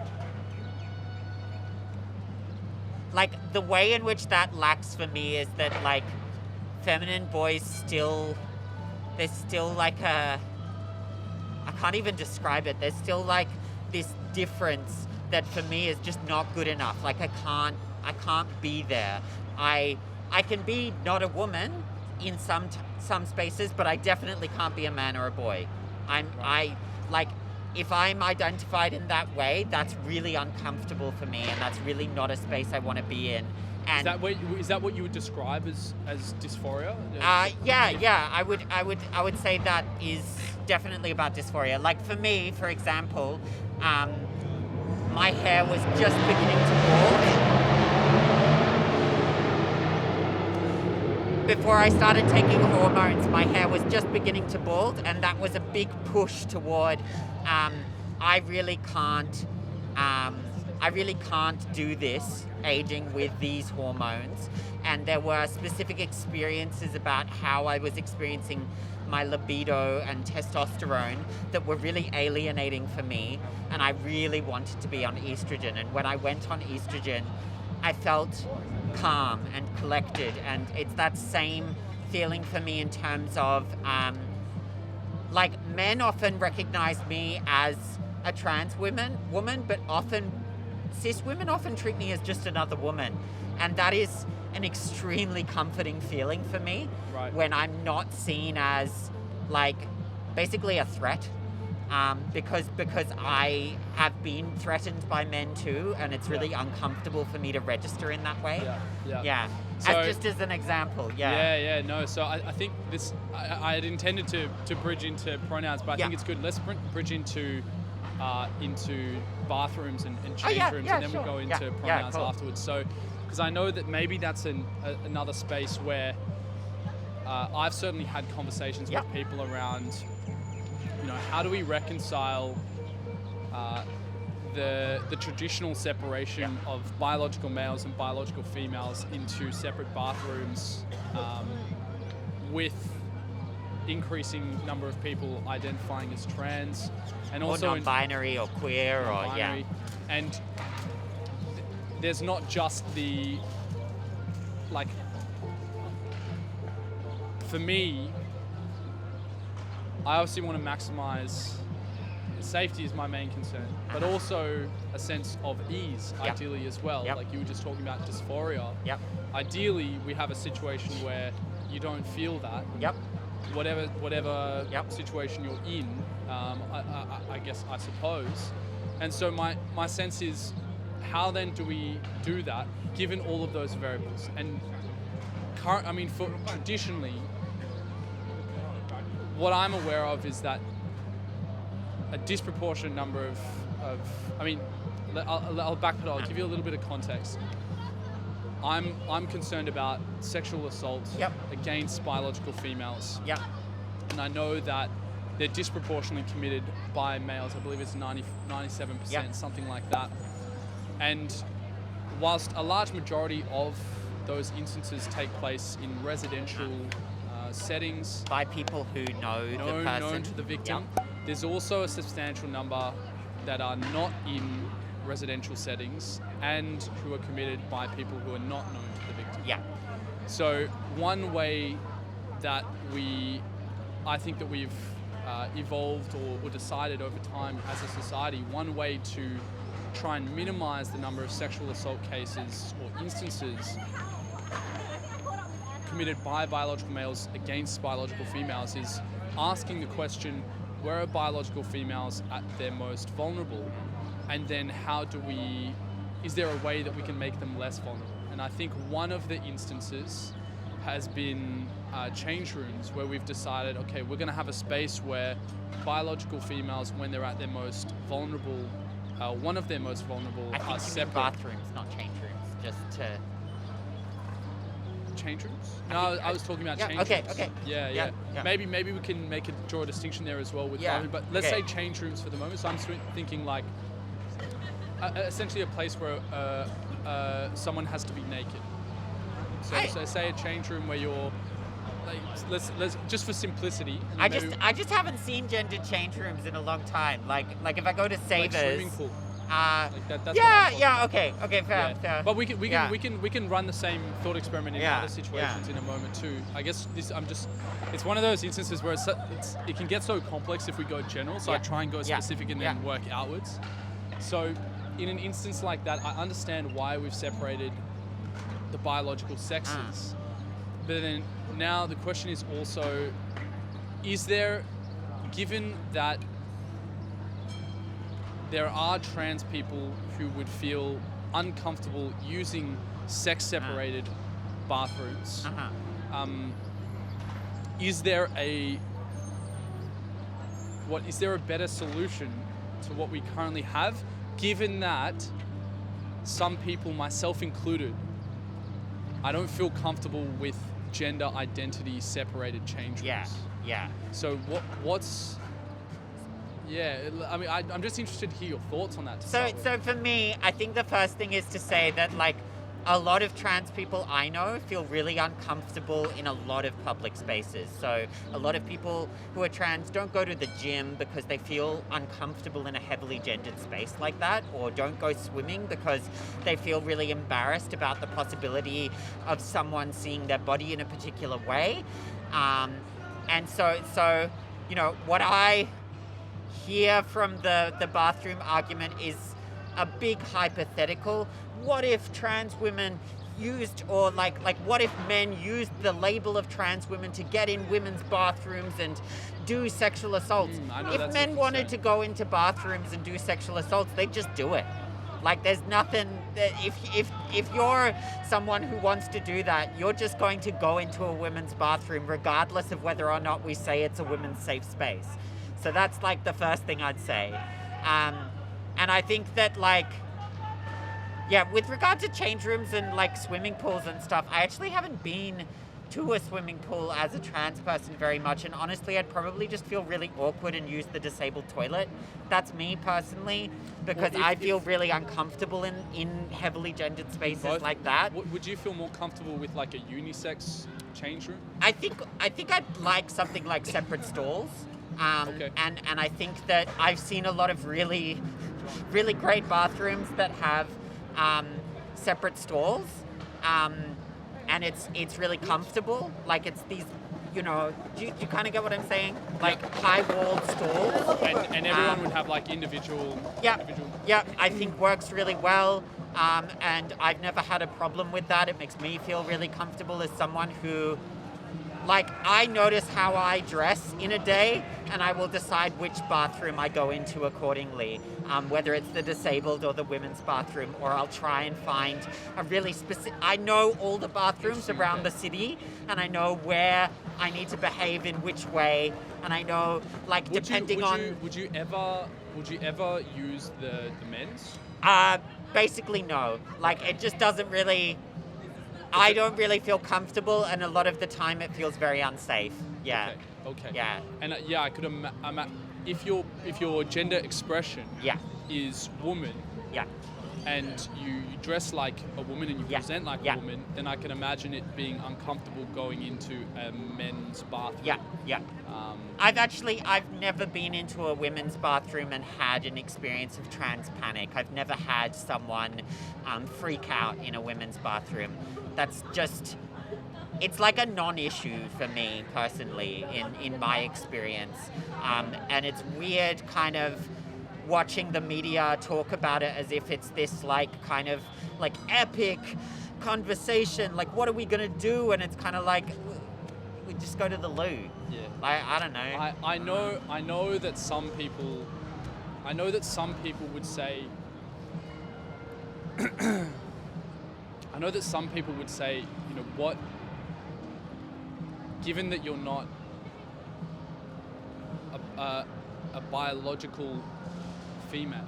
S1: Like, the way in which that lacks for me is that, like, feminine boys there's still like I can't even describe it. There's still like this difference that for me is just not good enough. Like I can't be there. I can be not a woman in some spaces, but I definitely can't be a man or a boy. If I'm identified in that way, that's really uncomfortable for me, and that's really not a space I want to be in. And
S2: is that what you would describe as dysphoria?
S1: Yeah. I would say that is definitely about dysphoria. Like for me, for example, my hair was just beginning to bald. Before I started taking hormones, my hair was just beginning to bald, and that was a big push toward I really can't do this aging with these hormones. And there were specific experiences about how I was experiencing my libido and testosterone that were really alienating for me, and I really wanted to be on estrogen. And when I went on estrogen, I felt calm and collected, and it's that same feeling for me in terms of like men often recognize me as a trans woman, but often cis women often treat me as just another woman, and that is an extremely comforting feeling for me.
S2: Right.
S1: When I'm not seen as like basically a threat. Because I have been threatened by men too, and it's really uncomfortable for me to register in that way. Yeah.
S2: So,
S1: just as an example,
S2: No, so I think this, I had intended to bridge into pronouns, but I think it's good. Let's bridge into bathrooms and change rooms, and then we'll go into pronouns afterwards. So, because I know that maybe that's another space where I've certainly had conversations with people around, how do we reconcile the traditional separation of biological males and biological females into separate bathrooms with increasing number of people identifying as trans and also
S1: non-binary or queer
S2: and there's not just the for me, I obviously want to maximize safety is my main concern, but also a sense of ease, ideally as well. Like you were just talking about dysphoria. Ideally, we have a situation where you don't feel that. Whatever situation you're in, I suppose. And so my sense is, how then do we do that, given all of those variables? And traditionally, what I'm aware of is that a disproportionate number I'll backpedal. I'll give you a little bit of context. I'm concerned about sexual assault against biological females. And I know that they're disproportionately committed by males. I believe it's 97%, something like that. And whilst a large majority of those instances take place in residential settings
S1: by people who know the person,
S2: known to the victim, there's also a substantial number that are not in residential settings and who are committed by people who are not known to the victim. So one way that I think that we've evolved or decided over time as a society, one way to try and minimize the number of sexual assault cases or instances committed by biological males against biological females is asking the question, where are biological females at their most vulnerable? And then is there a way that we can make them less vulnerable? And I think one of the instances has been change rooms, where we've decided, okay, we're going to have a space where biological females, when they're at their most vulnerable, one of their most vulnerable, are separate.
S1: Bathrooms, not change rooms, just to...
S2: Change rooms? No, I was talking about change rooms.
S1: Okay.
S2: Yeah. Maybe we can draw a distinction there as well with bathroom, but let's say change rooms for the moment. So I'm thinking like essentially a place where someone has to be naked. So say a change room where you're like, let's just for simplicity.
S1: I just haven't seen gendered change rooms in a long time. Like if I go to Savers,
S2: like swimming pool. That's
S1: Okay, fair.
S2: But we can
S1: Yeah.
S2: we can run the same thought experiment in
S1: Yeah,
S2: other situations
S1: yeah.
S2: in a moment too. I guess it's one of those instances where it can get so complex if we go general. So I
S1: Yeah.
S2: try and go
S1: Yeah.
S2: specific and then
S1: Yeah.
S2: work outwards. So in an instance like that, I understand why we've separated the biological sexes. But then now the question is also, is there, given that there are trans people who would feel uncomfortable using sex-separated bathrooms, is there a better solution to what we currently have, given that some people, myself included, I don't feel comfortable with gender identity separated change rooms.
S1: Yeah.
S2: So what's I mean, I'm just interested to hear your thoughts on that.
S1: So for me, I think the first thing is to say that like a lot of trans people I know feel really uncomfortable in a lot of public spaces. So a lot of people who are trans don't go to the gym because they feel uncomfortable in a heavily gendered space like that, or don't go swimming because they feel really embarrassed about the possibility of someone seeing their body in a particular way. And so, you know, what I hear from the bathroom argument is a big hypothetical. What if trans women used, or like what if men used the label of trans women to get in women's bathrooms and do sexual assaults? If men wanted to go into bathrooms and do sexual assaults, they'd just do it. Like there's nothing that if you're someone who wants to do that, you're just going to go into a women's bathroom regardless of whether or not we say it's a women's safe space. So that's like the first thing I'd say. And I think that like, yeah, with regard to change rooms and like swimming pools and stuff, I actually haven't been to a swimming pool as a trans person very much, and honestly I'd probably just feel really awkward and use the disabled toilet. That's me personally, because I feel really uncomfortable in heavily gendered spaces like that.
S2: Would you feel more comfortable with like a unisex change room?
S1: I think I'd like something like separate stalls.
S2: Okay.
S1: And I think that I've seen a lot of really, really great bathrooms that have separate stalls, and it's really comfortable. Like it's these, you know, do you kind of get what I'm saying? Like high-walled stalls.
S2: And everyone would have like individual.
S1: Yeah, I think works really well. And I've never had a problem with that. It makes me feel really comfortable as someone who, like, I notice how I dress in a day, and I will decide which bathroom I go into accordingly, whether it's the disabled or the women's bathroom, or I'll try and find a really specific... I know all the bathrooms around the city, and I know where I need to behave in which way, and I know, like, Would you
S2: ever use the men's?
S1: Basically, no. Like, it just doesn't really... I don't really feel comfortable, and a lot of the time it feels very unsafe. Yeah.
S2: Okay.
S1: Yeah.
S2: And I could if your gender expression is woman.
S1: Yeah.
S2: And you dress like a woman and you present like
S1: Yeah.
S2: a woman, then I can imagine it being uncomfortable going into a men's bathroom.
S1: Yeah. I've never been into a women's bathroom and had an experience of trans panic. I've never had someone freak out in a women's bathroom. That's just, it's like a non-issue for me personally in my experience. And it's weird kind of watching the media talk about it as if it's this like kind of like epic conversation, like what are we gonna do? And it's kind of like, we just go to the loo.
S2: Yeah.
S1: Like, I don't know.
S2: I know that some people would say I know that some people would say, you know, what, given that you're not a biological female,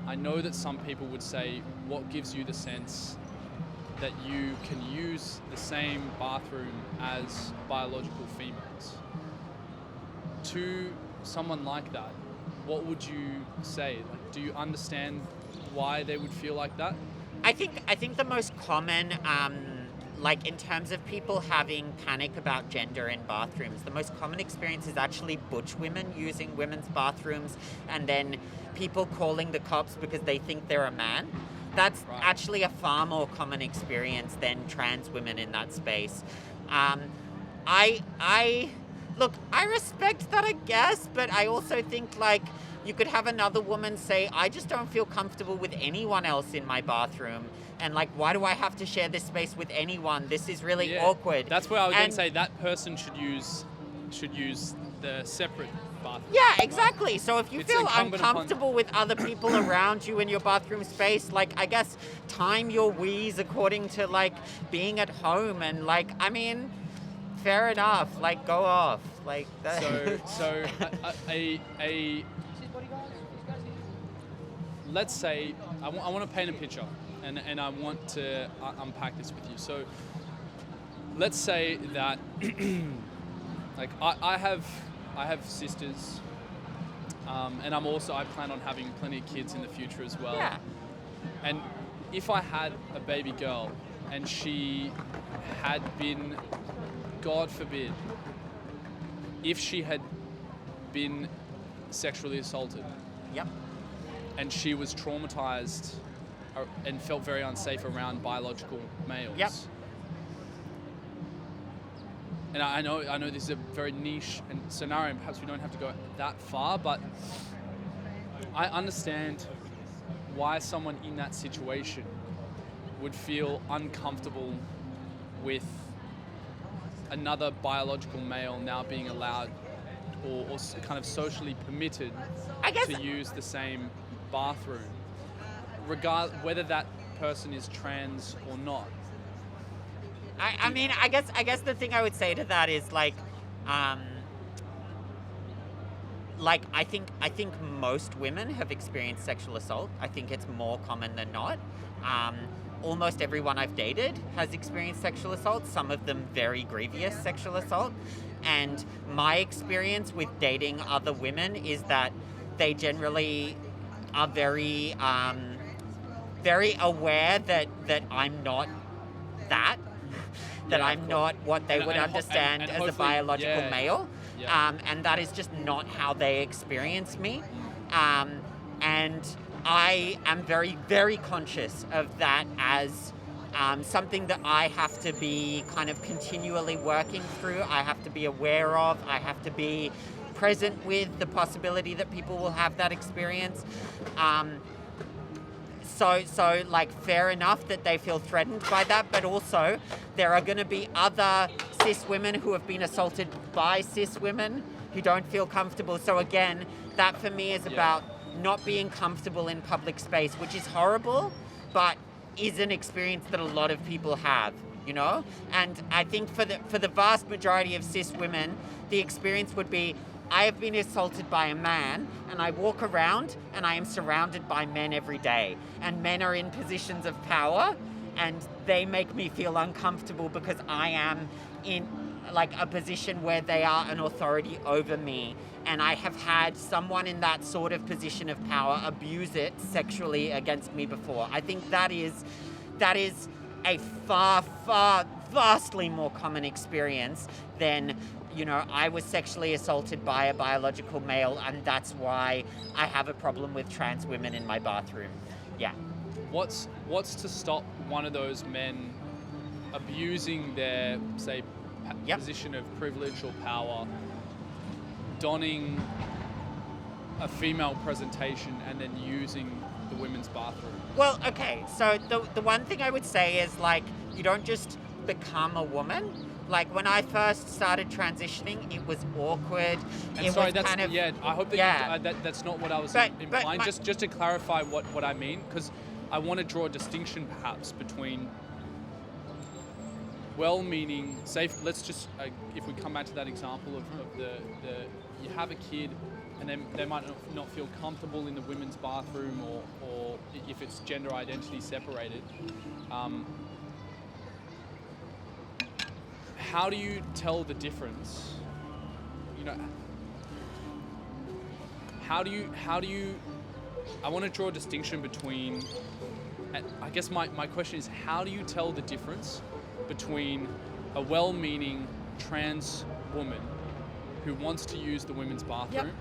S2: I know that some people would say, what gives you the sense that you can use the same bathroom as biological females? To someone like that, what would you say? Like, do you understand why they would feel like that?
S1: I think the most common like in terms of people having panic about gender in bathrooms, the most common experience is actually butch women using women's bathrooms and then people calling the cops because they think they're a man. That's
S2: Right.
S1: actually a far more common experience than trans women in that space. I look, I respect that, I guess, but I also think like you could have another woman say, I just don't feel comfortable with anyone else in my bathroom. And like, why do I have to share this space with anyone? This is really
S2: Yeah.
S1: awkward.
S2: That's where I was going
S1: And-
S2: to say that person should use the separate bathroom.
S1: Yeah, exactly. So if you
S2: It's
S1: feel
S2: incumbent upon-
S1: uncomfortable with other people around you in your bathroom space, like, I guess time your wheeze according to like being at home and like, I mean, fair enough. Like, go off. Like that.
S2: So let's say I want to paint a picture, and I want to unpack this with you. So let's say that like I have sisters, and I plan on having plenty of kids in the future as well.
S1: Yeah.
S2: And if I had a baby girl and she had been, God forbid, if she had been sexually assaulted
S1: Yep.
S2: and she was traumatized and felt very unsafe around biological males.
S1: Yep.
S2: And I know this is a very niche scenario, and perhaps we don't have to go that far, but I understand why someone in that situation would feel uncomfortable with another biological male now being allowed or kind of socially permitted
S1: I guess
S2: to use the same bathroom, whether that person is trans or not.
S1: I mean, I guess the thing I would say to that is like I think most women have experienced sexual assault. I think it's more common than not. Almost everyone I've dated has experienced sexual assault, some of them very grievous sexual assault. And my experience with dating other women is that they generally are very aware that I'm not that. That
S2: Yeah,
S1: I'm not what they would understand
S2: and
S1: as a
S2: hopefully-
S1: biological
S2: yeah.
S1: male.
S2: Yeah.
S1: And that is just not how they experience me. And I am very, very conscious of that as something that I have to be kind of continually working through. I have to be aware of. I have to be present with the possibility that people will have that experience. So like, fair enough that they feel threatened by that, but also there are going to be other cis women who have been assaulted by cis women who don't feel comfortable. So again, that for me is about not being comfortable in public space, which is horrible, but is an experience that a lot of people have, you know? And I think for the vast majority of cis women, the experience would be, I have been assaulted by a man and I walk around and I am surrounded by men every day. And men are in positions of power and they make me feel uncomfortable because I am in like a position where they are an authority over me. And I have had someone in that sort of position of power abuse it sexually against me before. I think that is a far, vastly more common experience than, you know, I was sexually assaulted by a biological male and that's why I have a problem with trans women in my bathroom. Yeah.
S2: What's to stop one of those men abusing their, say, position of privilege or power, donning a female presentation and then using the women's bathroom?
S1: Well, okay, so the one thing I would say is, like, you don't just become a woman. Like, when I first started transitioning, it was awkward.
S2: And
S1: it
S2: sorry,
S1: was
S2: that's
S1: kind of,
S2: I hope that that's not what I was
S1: But
S2: implying.
S1: my-
S2: Just to clarify what I mean, because I want to draw a distinction perhaps between well-meaning, safe. Let's just if we come back to that example of the you have a kid, and then they might not feel comfortable in the women's bathroom, or if it's gender identity separated. How do you tell the difference? You know, how do you? I want to draw a distinction between. I guess my question is, how do you tell the difference between a well-meaning trans woman who wants to use the women's bathroom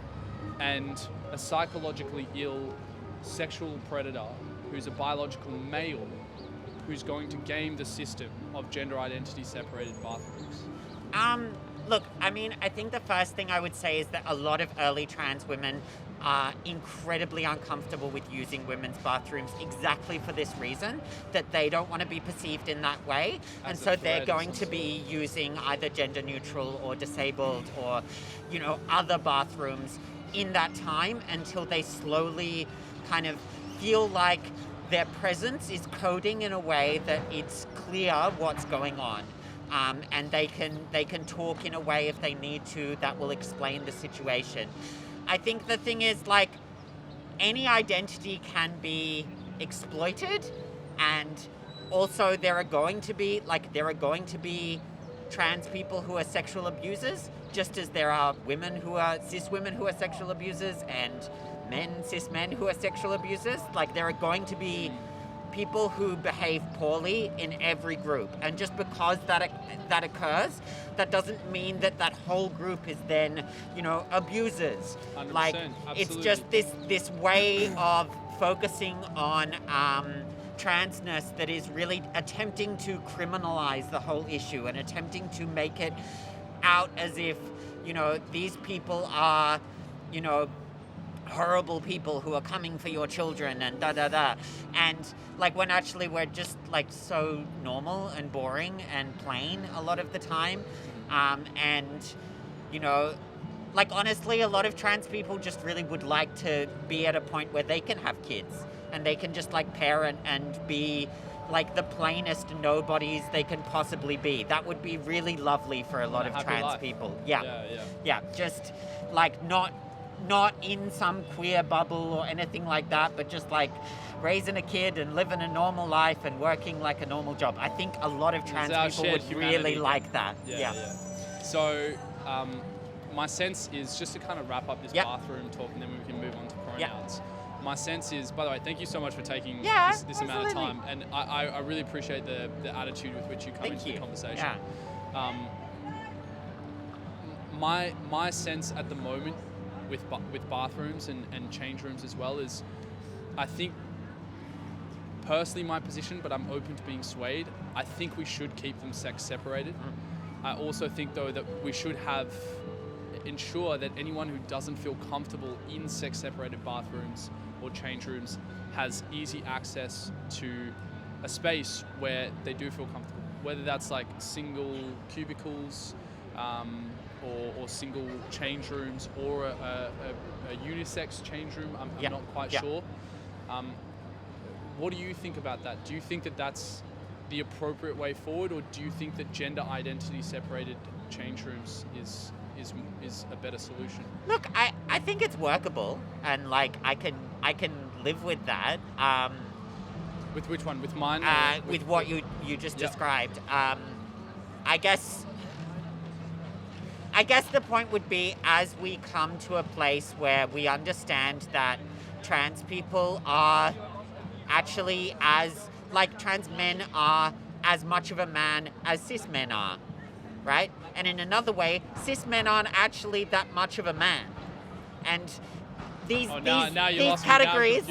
S2: and a psychologically ill sexual predator who's a biological male who's going to game the system of gender identity separated bathrooms?
S1: Look, I mean, I think the first thing I would say is that a lot of early trans women are incredibly uncomfortable with using women's bathrooms exactly for this reason, that they don't want to be perceived in that way. And so they're going to be using either gender neutral or disabled or, you know, other bathrooms in that time until they slowly kind of feel like their presence is coding in a way that it's clear what's going on. And they can talk in a way if they need to that will explain the situation. I think the thing is, like, any identity can be exploited, and also there are going to be trans people who are sexual abusers, just as there are cis women who are sexual abusers and cis men who are sexual abusers. Like, there are going to be people who behave poorly in every group, and just because that occurs, that doesn't mean that whole group is then, you know, abusers.
S2: 100%,
S1: like,
S2: absolutely.
S1: it's just this way of focusing on transness that is really attempting to criminalize the whole issue and attempting to make it out as if, you know, these people are, you know, horrible people who are coming for your children and da-da-da. And, like, when actually we're just, like, so normal and boring and plain a lot of the time. And, you know, like, honestly, a lot of trans people just really would like to be at a point where they can have kids and they can just, like, parent and be, like, the plainest nobodies they can possibly be. That would be really lovely for a lot of trans
S2: life.
S1: people.
S2: Yeah.
S1: Just, like, not in some queer bubble or anything like that, but just, like, raising a kid and living a normal life and working like a normal job. I think a lot of trans people would really like that. Yeah.
S2: So, my sense is, just to kind of wrap up this bathroom talk, and then we can move on to pronouns. My sense is, by the way, thank you so much for taking this amount of time, and I really appreciate the attitude with which you come into the conversation. My sense at the moment with bathrooms and change rooms as well is, I think, personally my position, but I'm open to being swayed, I think we should keep them sex separated. I also think, though, that we should ensure that anyone who doesn't feel comfortable in sex separated bathrooms or change rooms has easy access to a space where they do feel comfortable, whether that's like single cubicles, or single change rooms, or a unisex change room. I'm not quite sure. What do you think about that? Do you think that that's the appropriate way forward, or do you think that gender identity separated change rooms is a better solution?
S1: Look, I think it's workable, and, like, I can live with that.
S2: With which one? With mine?
S1: With what you just described. I guess the point would be, as we come to a place where we understand that trans people are actually trans men are as much of a man as cis men are, right? And in another way, cis men aren't actually that much of a man. And these categories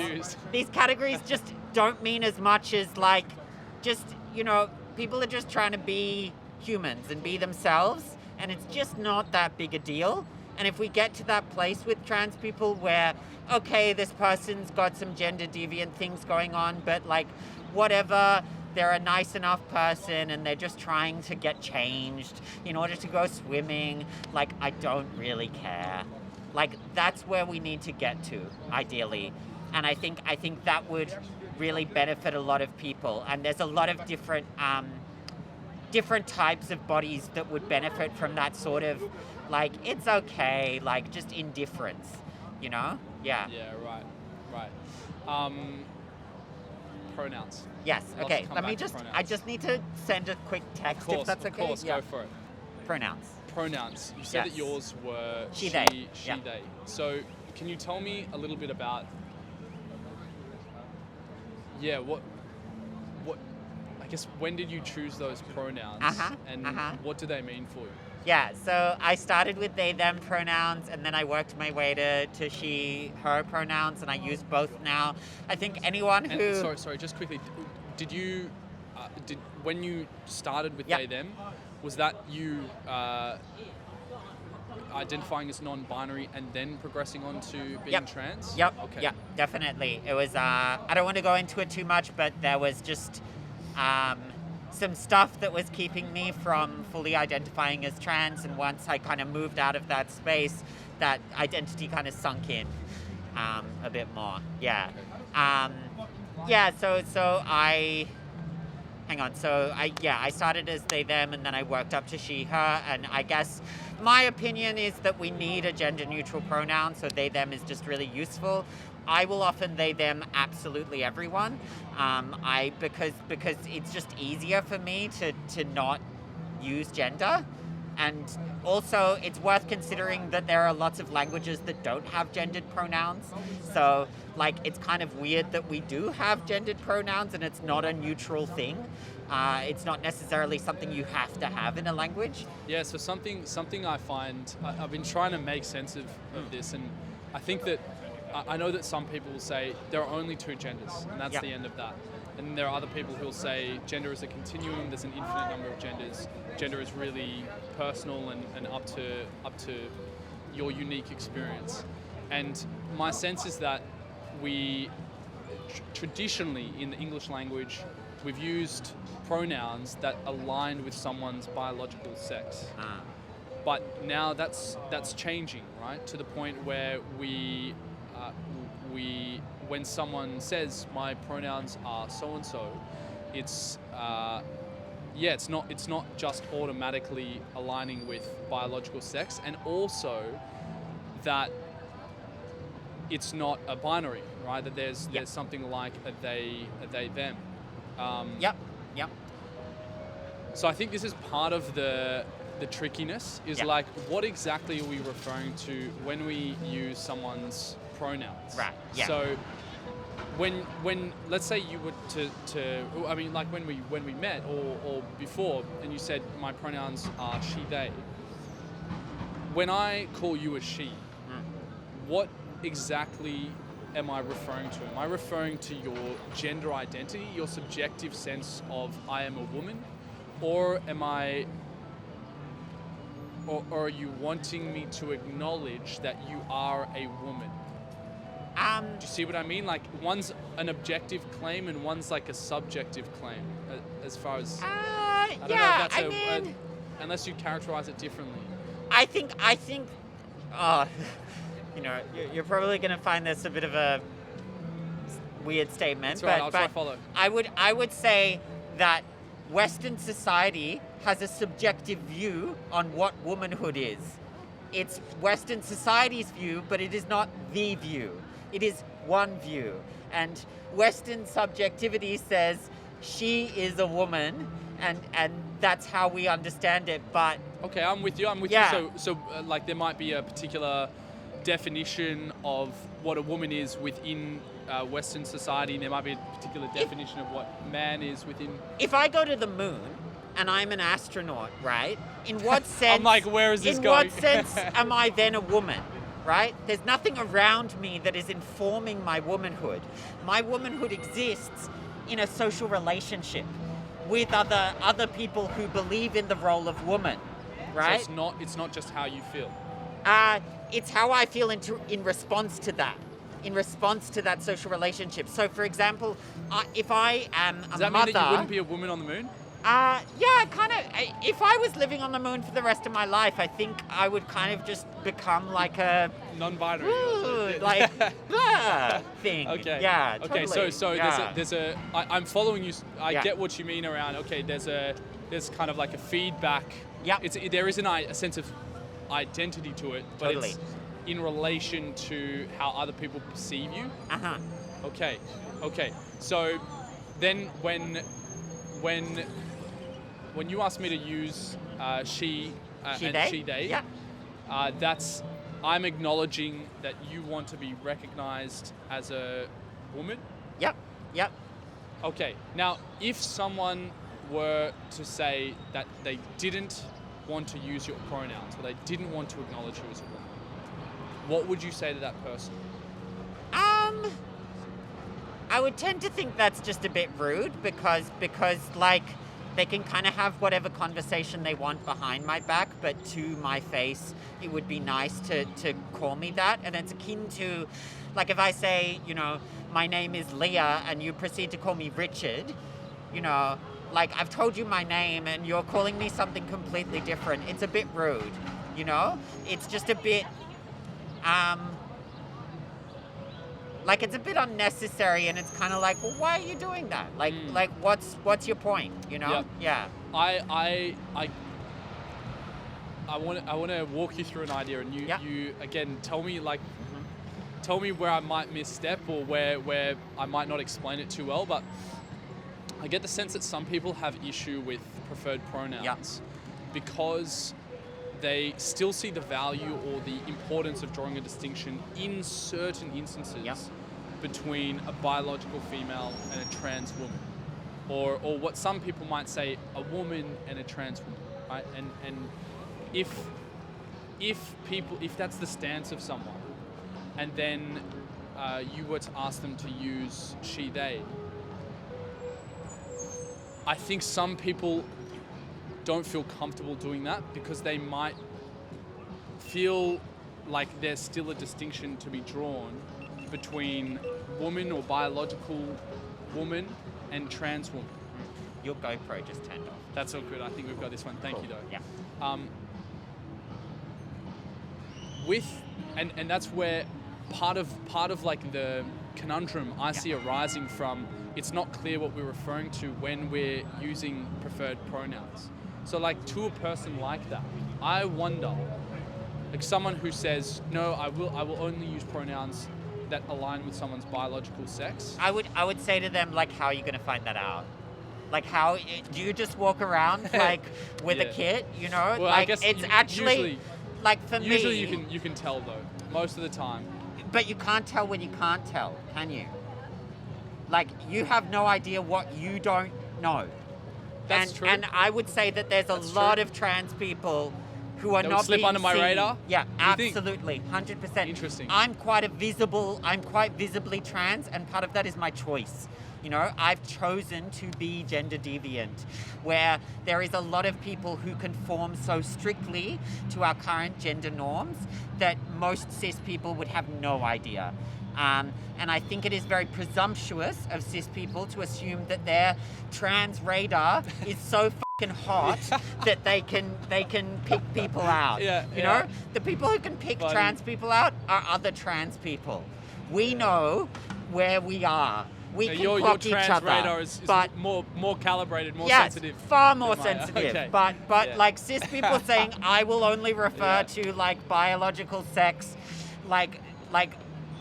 S1: just don't mean as much as, like, just, you know, people are just trying to be humans and be themselves. And it's just not that big a deal. And if we get to that place with trans people where, okay, this person's got some gender deviant things going on, but, like, whatever, they're a nice enough person and they're just trying to get changed in order to go swimming, like, I don't really care. Like, that's where we need to get to, ideally. And I think that would really benefit a lot of people. And there's a lot of different types of bodies that would benefit from that sort of, like, it's okay, like, just indifference, you know? Yeah.
S2: Yeah, right. Pronouns.
S1: Yes, okay. I just need to send a quick text, if that's okay.
S2: Of course, go for it.
S1: Pronouns.
S2: You said that yours were
S1: she,
S2: they.
S1: they.
S2: So, can you tell me a little bit about, I guess, when did you choose those pronouns? And what do they mean for you?
S1: Yeah, so I started with they, them pronouns, and then I worked my way to she, her pronouns, and I use both now. I think anyone who...
S2: And sorry, just quickly, did you, when you started with
S1: Yep.
S2: they, them, was that you identifying as non-binary and then progressing on to being
S1: Yep.
S2: trans?
S1: Yep,
S2: Okay.
S1: yep, definitely. It was, I don't want to go into it too much, but there was just some stuff that was keeping me from fully identifying as trans, and once I kind of moved out of that space, that identity kind of sunk in a bit more. Yeah. So I... Hang on. So I started as they, them, and then I worked up to she, her, and I guess my opinion is that we need a gender neutral pronoun, so they, them is just really useful. I will often they, them absolutely everyone. Because it's just easier for me to not use gender. And also, it's worth considering that there are lots of languages that don't have gendered pronouns. So, like, it's kind of weird that we do have gendered pronouns and it's not a neutral thing. It's not necessarily something you have to have in a language.
S2: Yeah, so something I find, I've been trying to make sense of this, and I think that, I know that some people will say there are only two genders, and that's
S1: Yep.
S2: the end of that. And there are other people who will say gender is a continuum, there's an infinite number of genders. Gender is really personal and up to your unique experience. And my sense is that we, traditionally in the English language, we've used pronouns that align with someone's biological sex. But now that's changing, right? To the point where we when someone says my pronouns are so and so, it's it's not just automatically aligning with biological sex, and also that it's not a binary, right? That there's something like a they them.
S1: Yep.
S2: So I think this is part of the trickiness is
S1: Yeah.
S2: like, what exactly are we referring to when we use someone's pronouns?
S1: Right, yeah.
S2: So when let's say you were I mean, like when we met or before, and you said my pronouns are she, they. When I call you a she, what exactly am I referring to? Am I referring to your gender identity, your subjective sense of I am a woman, or are you wanting me to acknowledge that you are a woman? Do you see what I mean? Like, one's an objective claim and one's like a subjective claim, as far as... I don't know if that's unless you characterize it differently.
S1: I think, you're probably going to find this a bit of a weird statement.
S2: That's right, I'll
S1: but
S2: try to follow.
S1: I would say that Western society has a subjective view on what womanhood is. It's Western society's view, but it is not the view. It is one view. And Western subjectivity says she is a woman, and that's how we understand it. But
S2: okay, I'm with you.
S1: Yeah.
S2: So like, there might be a particular definition of what a woman is within Western society, and there might be a particular definition of what man is within...
S1: if I go to the moon and I'm an astronaut, right? In what sense...
S2: I'm like, where is this going?
S1: In what sense am I then a woman, right? There's nothing around me that is informing my womanhood. My womanhood exists in a social relationship with other people who believe in the role of woman, right?
S2: So it's not just how you feel.
S1: It's how I feel in response to that. In response to that social relationship. So, for example, if I am a mother...
S2: Does that mean that you wouldn't be a woman on the moon?
S1: Yeah, kind of. If I was living on the moon for the rest of my life, I think I would kind of just become like a...
S2: non-binary.
S1: like, blah thing.
S2: Okay.
S1: Yeah,
S2: okay,
S1: totally.
S2: so
S1: Yeah.
S2: I'm following you. I
S1: Yeah.
S2: get what you mean around, okay, there's kind of like a feedback.
S1: Yep.
S2: There is a sense of identity to it, but
S1: Totally.
S2: it's in relation to how other people perceive you.
S1: Uh-huh.
S2: Okay. So then when you ask me to use she
S1: She,
S2: and
S1: they?
S2: she, they,
S1: Yeah.
S2: I'm acknowledging that you want to be recognized as a woman.
S1: Yep.
S2: Okay, now if someone were to say that they didn't want to use your pronouns or they didn't want to acknowledge you as a woman, what would you say to that person?
S1: I would tend to think that's just a bit rude because like they can kind of have whatever conversation they want behind my back, but to my face, it would be nice to call me that. And it's akin to, like if I say, you know, my name is Leah and you proceed to call me Richard, you know, like I've told you my name and you're calling me something completely different. It's a bit rude, you know? It's just a bit, like it's a bit unnecessary, and it's kind of like, well, why are you doing that? Like what's your point? You know?
S2: Yep.
S1: Yeah.
S2: I want to walk you through an idea, and you again tell me tell me where I might misstep or where I might not explain it too well. But I get the sense that some people have issue with preferred pronouns because they still see the value or the importance of drawing a distinction in certain instances between a biological female and a trans woman, or what some people might say, a woman and a trans woman, right? And if that's the stance of someone, and then you were to ask them to use she, they, I think some people don't feel comfortable doing that because they might feel like there's still a distinction to be drawn between woman or biological woman and trans woman.
S1: Your GoPro just turned off.
S2: That's all good. I think we've got this one. Thank you, though.
S1: Yeah.
S2: And that's where part of like the conundrum I see arising from. It's not clear what we're referring to when we're using preferred pronouns. So like to a person like that, I wonder, like someone who says, no, I will only use pronouns that align with someone's biological sex.
S1: I would say to them, like, how are you going to find that out? Like, how do you just walk around like with a kit? You know,
S2: Well,
S1: like
S2: I guess
S1: it's actually
S2: usually,
S1: like for
S2: usually
S1: me.
S2: you can tell though, most of the time.
S1: But you can't tell when you can't tell, can you? Like you have no idea what you don't know.
S2: That's true.
S1: And I would say that there's a lot of trans people who are
S2: That
S1: not
S2: would slip
S1: being
S2: under my
S1: seen.
S2: radar?
S1: Yeah,
S2: You think?
S1: absolutely, 100%.
S2: Interesting.
S1: I'm quite visibly trans, and part of that is my choice. You know, I've chosen to be gender deviant, where there is a lot of people who conform so strictly to our current gender norms that most cis people would have no idea. And I think it is very presumptuous of cis people to assume that their trans radar is so fucking hot that they can pick people out. You know, the people who can pick trans people out are other trans people. We know where we are. We can
S2: your
S1: clock
S2: trans
S1: each other,
S2: radar is
S1: but
S2: more calibrated, more
S1: yes,
S2: sensitive.
S1: far more
S2: than mine.
S1: sensitive.
S2: Okay.
S1: But
S2: Yeah.
S1: like cis people saying I will only refer to like biological sex, like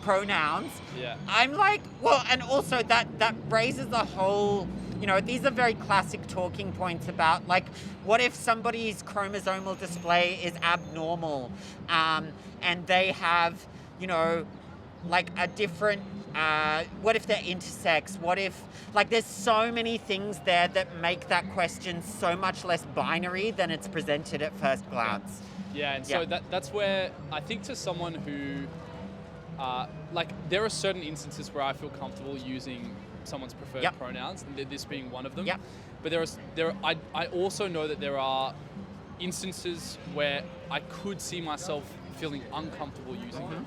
S1: pronouns.
S2: Yeah.
S1: I'm like, well, and also that raises a whole, you know, these are very classic talking points about like, what if somebody's chromosomal display is abnormal, and they have, you know, like a different, what if they're intersex? What if, like, there's so many things there that make that question so much less binary than it's presented at first glance.
S2: Yeah, and so that's where I think to someone who, like, there are certain instances where I feel comfortable using someone's preferred pronouns, and this being one of them.
S1: Yep.
S2: But I also know that there are instances where I could see myself feeling uncomfortable using them.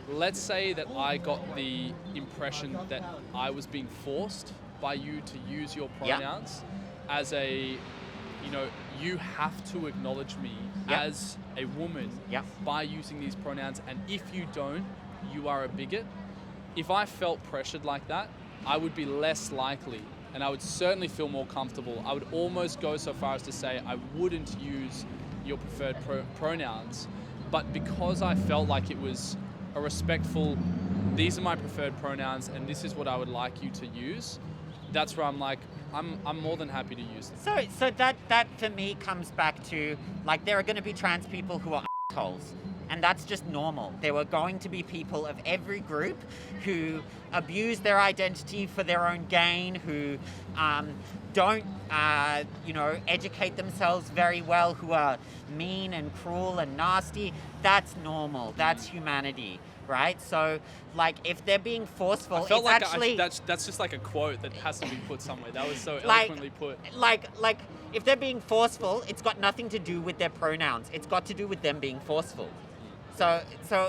S2: Let's say that I got the impression that I was being forced by you to use your pronouns as a, you know, you have to acknowledge me as a woman by using these pronouns, and if you don't, you are a bigot. If I felt pressured like that, I would be less likely, and I would certainly feel more comfortable. I would almost go so far as to say I wouldn't use your preferred pronouns, but because I felt like it was a respectful, these are my preferred pronouns and this is what I would like you to use, that's where I'm like, I'm more than happy to use them.
S1: So that for me comes back to, like, there are going to be trans people who are assholes, And that's just normal. There were going to be people of every group who abuse their identity for their own gain, who don't, educate themselves very well, who are mean and cruel and nasty. That's normal. That's humanity, right? So, like, if they're being forceful,
S2: I felt
S1: it's
S2: like
S1: actually...
S2: that's just like a quote that has to be put somewhere. That was so
S1: Like-
S2: eloquently put.
S1: Like, if they're being forceful, it's got nothing to do with their pronouns. It's got to do with them being forceful. So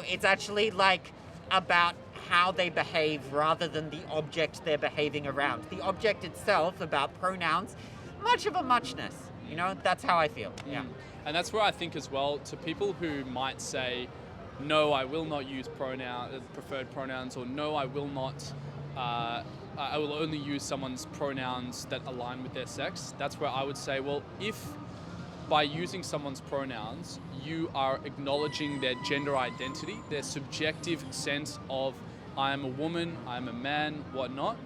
S1: it's actually like about how they behave rather than the object they're behaving around. The object itself, about pronouns, much of a muchness. That's how I feel. Yeah.
S2: And that's where I think as well, to people who might say, no, I will not use preferred pronouns, or no, I will not, I will only use someone's pronouns that align with their sex. That's where I would say, well, if by using someone's pronouns, you are acknowledging their gender identity, their subjective sense of I am a woman, I am a man, whatnot.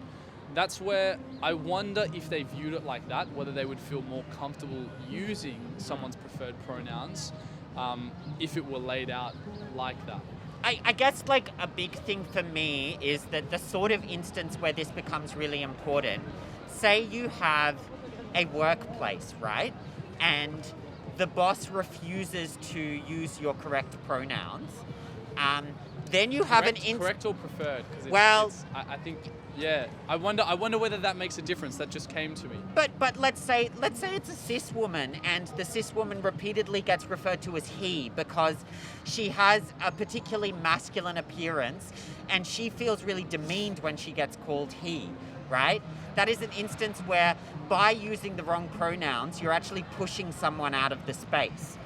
S2: That's where I wonder if they viewed it like that, whether they would feel more comfortable using someone's preferred pronouns if it were laid out like that.
S1: I guess like a big thing for me is that the sort of instance where this becomes really important, say you have a workplace, right? And the boss refuses to use your correct pronouns, then you have
S2: correct or preferred? I think, yeah. I wonder whether that makes a difference. That just came to me.
S1: But let's say it's a cis woman, and the cis woman repeatedly gets referred to as he because she has a particularly masculine appearance, and she feels really demeaned when she gets called he, right? That is an instance where, by using the wrong pronouns, you're actually pushing someone out of the space.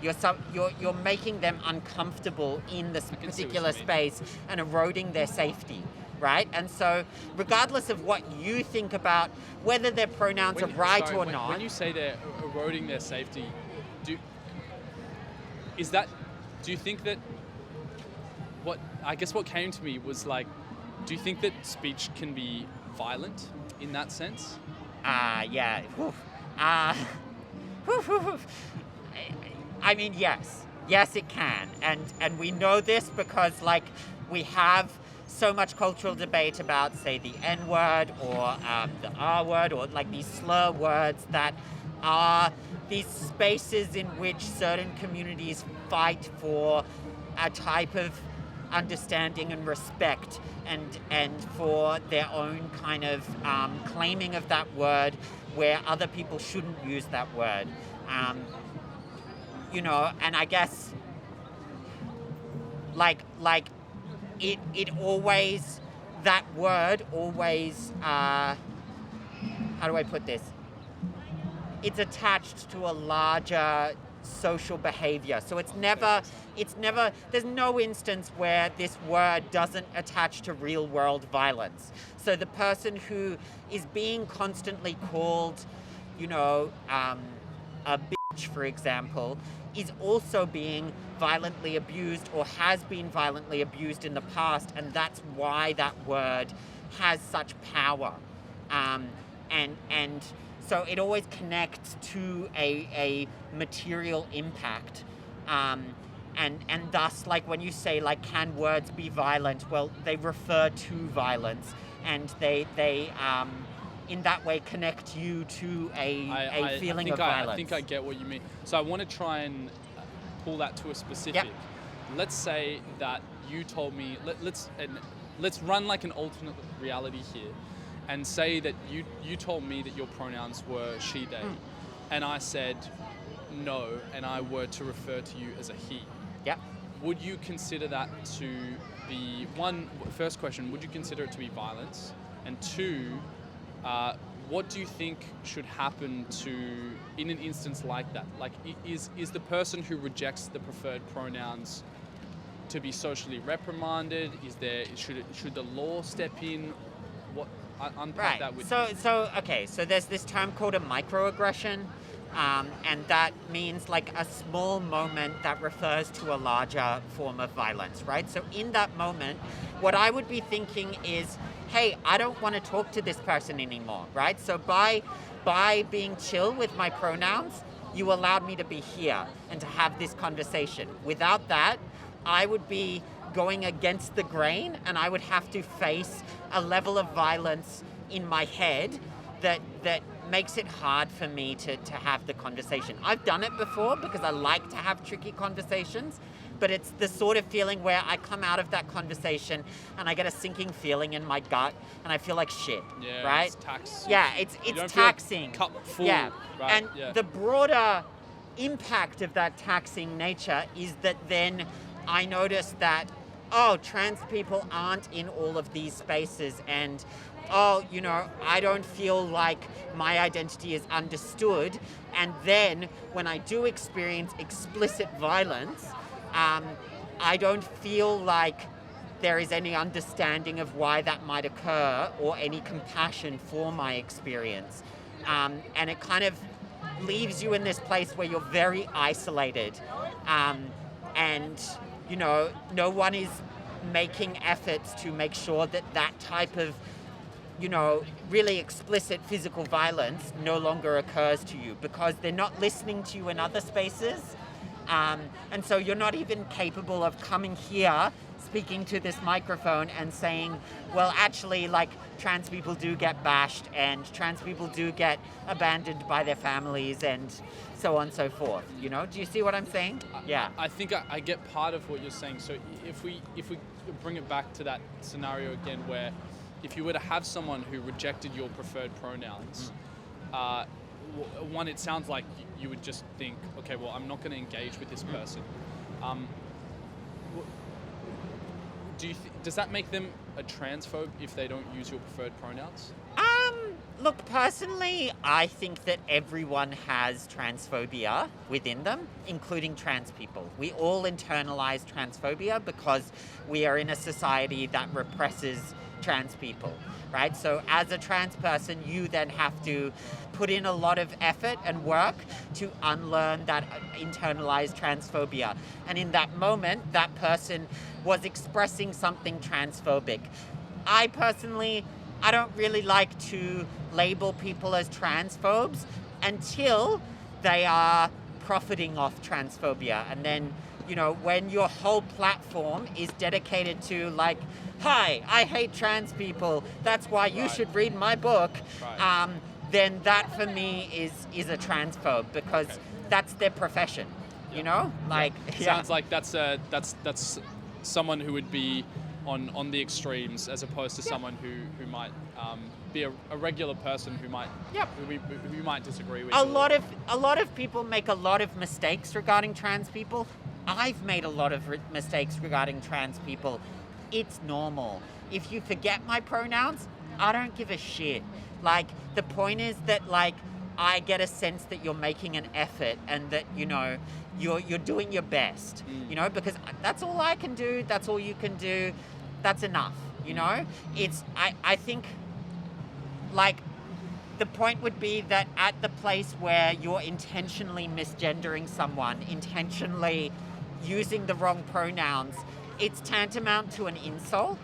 S1: You're making them uncomfortable in this particular space and eroding their safety, right? And so, regardless of what you think about whether their pronouns are right or not...
S2: When you say they're eroding their safety, do you think that... what came to me was like, do you think that speech can be violent in that sense?
S1: Yeah. I mean, yes. Yes, it can. And we know this because, like, we have so much cultural debate about, say, the N-word or the R-word, or, like, these slur words that are these spaces in which certain communities fight for a type of understanding and respect, and for their own kind of claiming of that word where other people shouldn't use that word. And I guess like it always, that word always, how do I put this? It's attached to a larger social behavior. So it's never, there's no instance where this word doesn't attach to real world violence. So the person who is being constantly called, a bitch, for example, is also being violently abused or has been violently abused in the past, and that's why that word has such power. And so it always connects to a material impact. And thus, like, when you say, like, can words be violent? Well, they refer to violence, and they in that way connect you to a feeling of violence.
S2: I think I get what you mean. So I want to try and pull that to a specific.
S1: Yep.
S2: Let's say that you told me, let's run like an alternate reality here, and say that you told me that your pronouns were she, they, and I said no, and I were to refer to you as a he.
S1: Yep.
S2: Would you consider that to be, first question, would you consider it to be violence? And two, what do you think should happen in an instance like that? Like, is the person who rejects the preferred pronouns to be socially reprimanded? Should the law step in? Unpack that with me.
S1: So there's this term called a microaggression, and that means like a small moment that refers to a larger form of violence, right? So in that moment, what I would be thinking is, hey, I don't want to talk to this person anymore, right? So by being chill with my pronouns, you allowed me to be here and to have this conversation. Without that, I would be going against the grain, and I would have to face a level of violence in my head that makes it hard for me to have the conversation. I've done it before because I like to have tricky conversations, but it's the sort of feeling where I come out of that conversation and I get a sinking feeling in my gut and I feel like shit, right?
S2: It's tax.
S1: Yeah, it's taxing.
S2: Cup full,
S1: yeah,
S2: right?
S1: And
S2: yeah.
S1: the broader impact of that taxing nature is that then I notice that, trans people aren't in all of these spaces, and I don't feel like my identity is understood. And then when I do experience explicit violence, I don't feel like there is any understanding of why that might occur or any compassion for my experience. And it kind of leaves you in this place where you're very isolated. And, no one is making efforts to make sure that type of really explicit physical violence no longer occurs to you because they're not listening to you in other spaces. And so you're not even capable of coming here, speaking to this microphone and saying, well, actually, like, trans people do get bashed and trans people do get abandoned by their families and so on and so forth. Do you see what I'm saying? Yeah.
S2: I think I get part of what you're saying. So if we bring it back to that scenario again where if you were to have someone who rejected your preferred pronouns, one, it sounds like you would just think, okay, well, I'm not going to engage with this person. Does that make them a transphobe if they don't use your preferred pronouns?
S1: Look, personally, I think that everyone has transphobia within them, including trans people. We all internalize transphobia because we are in a society that represses trans people, right? So as a trans person, you then have to put in a lot of effort and work to unlearn that internalized transphobia. And in that moment, that person was expressing something transphobic. I personally, I don't really like to label people as transphobes until they are profiting off transphobia. And then, when your whole platform is dedicated to like, hi, I hate trans people, that's why you should read my book, then that for me is a transphobe because that's their profession,
S2: Sounds like that's someone who would be on the extremes as opposed to someone who might be a regular person who might who might disagree with.
S1: A lot of people make a lot of mistakes regarding trans people. I've made a lot of mistakes regarding trans people. It's normal. If you forget my pronouns, I don't give a shit. Like, the point is that, like, I get a sense that you're making an effort and that, you're doing your best, because that's all I can do, that's all you can do, that's enough, I think, like, the point would be that at the place where you're intentionally misgendering someone, intentionally using the wrong pronouns, it's tantamount to an insult.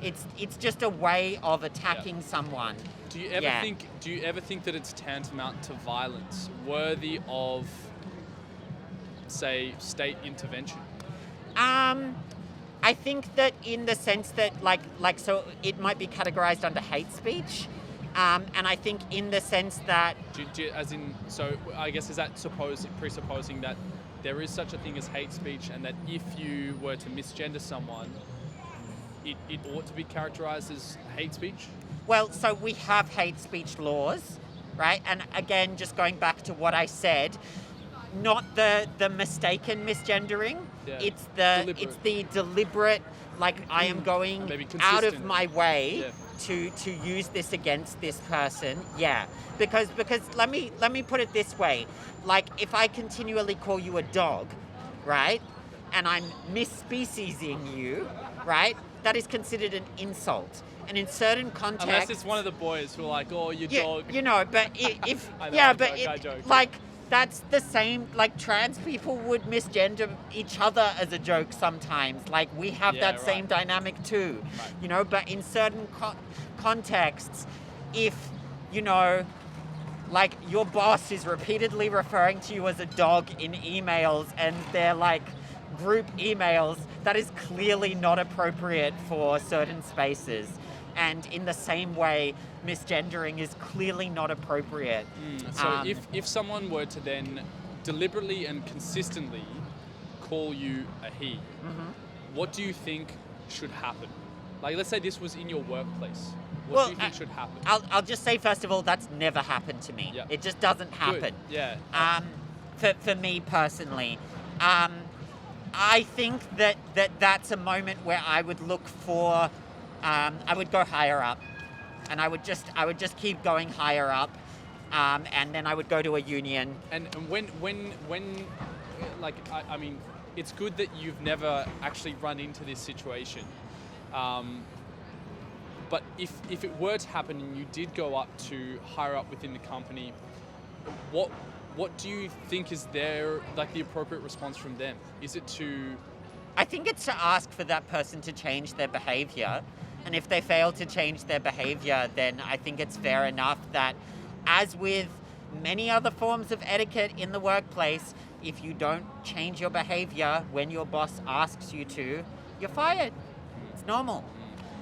S1: It's just a way of attacking someone.
S2: Do you ever think that it's tantamount to violence, worthy of, say, state intervention?
S1: I think that in the sense that so it might be categorized under hate speech. And I think in the sense that... So I guess is that presupposing that there is such a thing as hate speech and that if you were to misgender someone, it ought to be characterized as hate speech? Well, so we have hate speech laws, right? And again, just going back to what I said, not the mistaken misgendering, it's the deliberate, like, I am going out of my way to use this against this person. Yeah. Because let me put it this way. Like, if I continually call you a dog, right? And I'm misspeciesing you, right? That is considered an insult. And in certain contexts...
S2: Unless it's one of the boys who are like, oh, you dog.
S1: But if... that's the same, like, trans people would misgender each other as a joke sometimes. Like, we have that same dynamic too, but in certain contexts, if, like, your boss is repeatedly referring to you as a dog in emails and they're like group emails, that is clearly not appropriate for certain spaces. And in the same way, misgendering is clearly not appropriate.
S2: So if someone were to then deliberately and consistently call you a he, what do you think should happen? Like, let's say this was in your workplace. What do you think should happen?
S1: I'll just say, first of all, that's never happened to me.
S2: Yep.
S1: It just doesn't happen.
S2: Good. Yeah.
S1: For me personally, I think that's a moment where I would look for, I would go higher up, and I would just keep going higher up, and then I would go to a union.
S2: And when like, I mean, it's good that you've never actually run into this situation. But if it were to happen and you did go up to higher up within the company, what do you think is the appropriate response from them? Is it to...
S1: I think it's to ask for that person to change their behavior. And if they fail to change their behavior, then I think it's fair enough that, as with many other forms of etiquette in the workplace, if you don't change your behavior when your boss asks you to, you're fired. It's normal.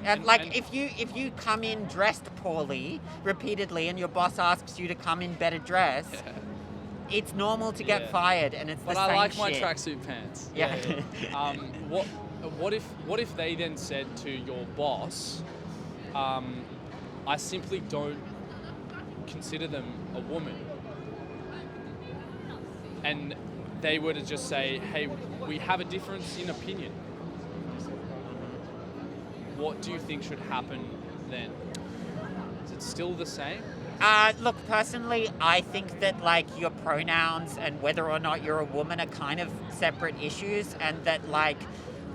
S1: And if you come in dressed poorly repeatedly and your boss asks you to come in better dressed, it's normal to get fired, and it's the same shit.
S2: But I like my tracksuit pants.
S1: Yeah.
S2: What if they then said to your boss, I simply don't consider them a woman, and they were to just say, hey, we have a difference in opinion. What do you think should happen then? Is it still the same?
S1: Look, personally, I think that your pronouns and whether or not you're a woman are kind of separate issues, and that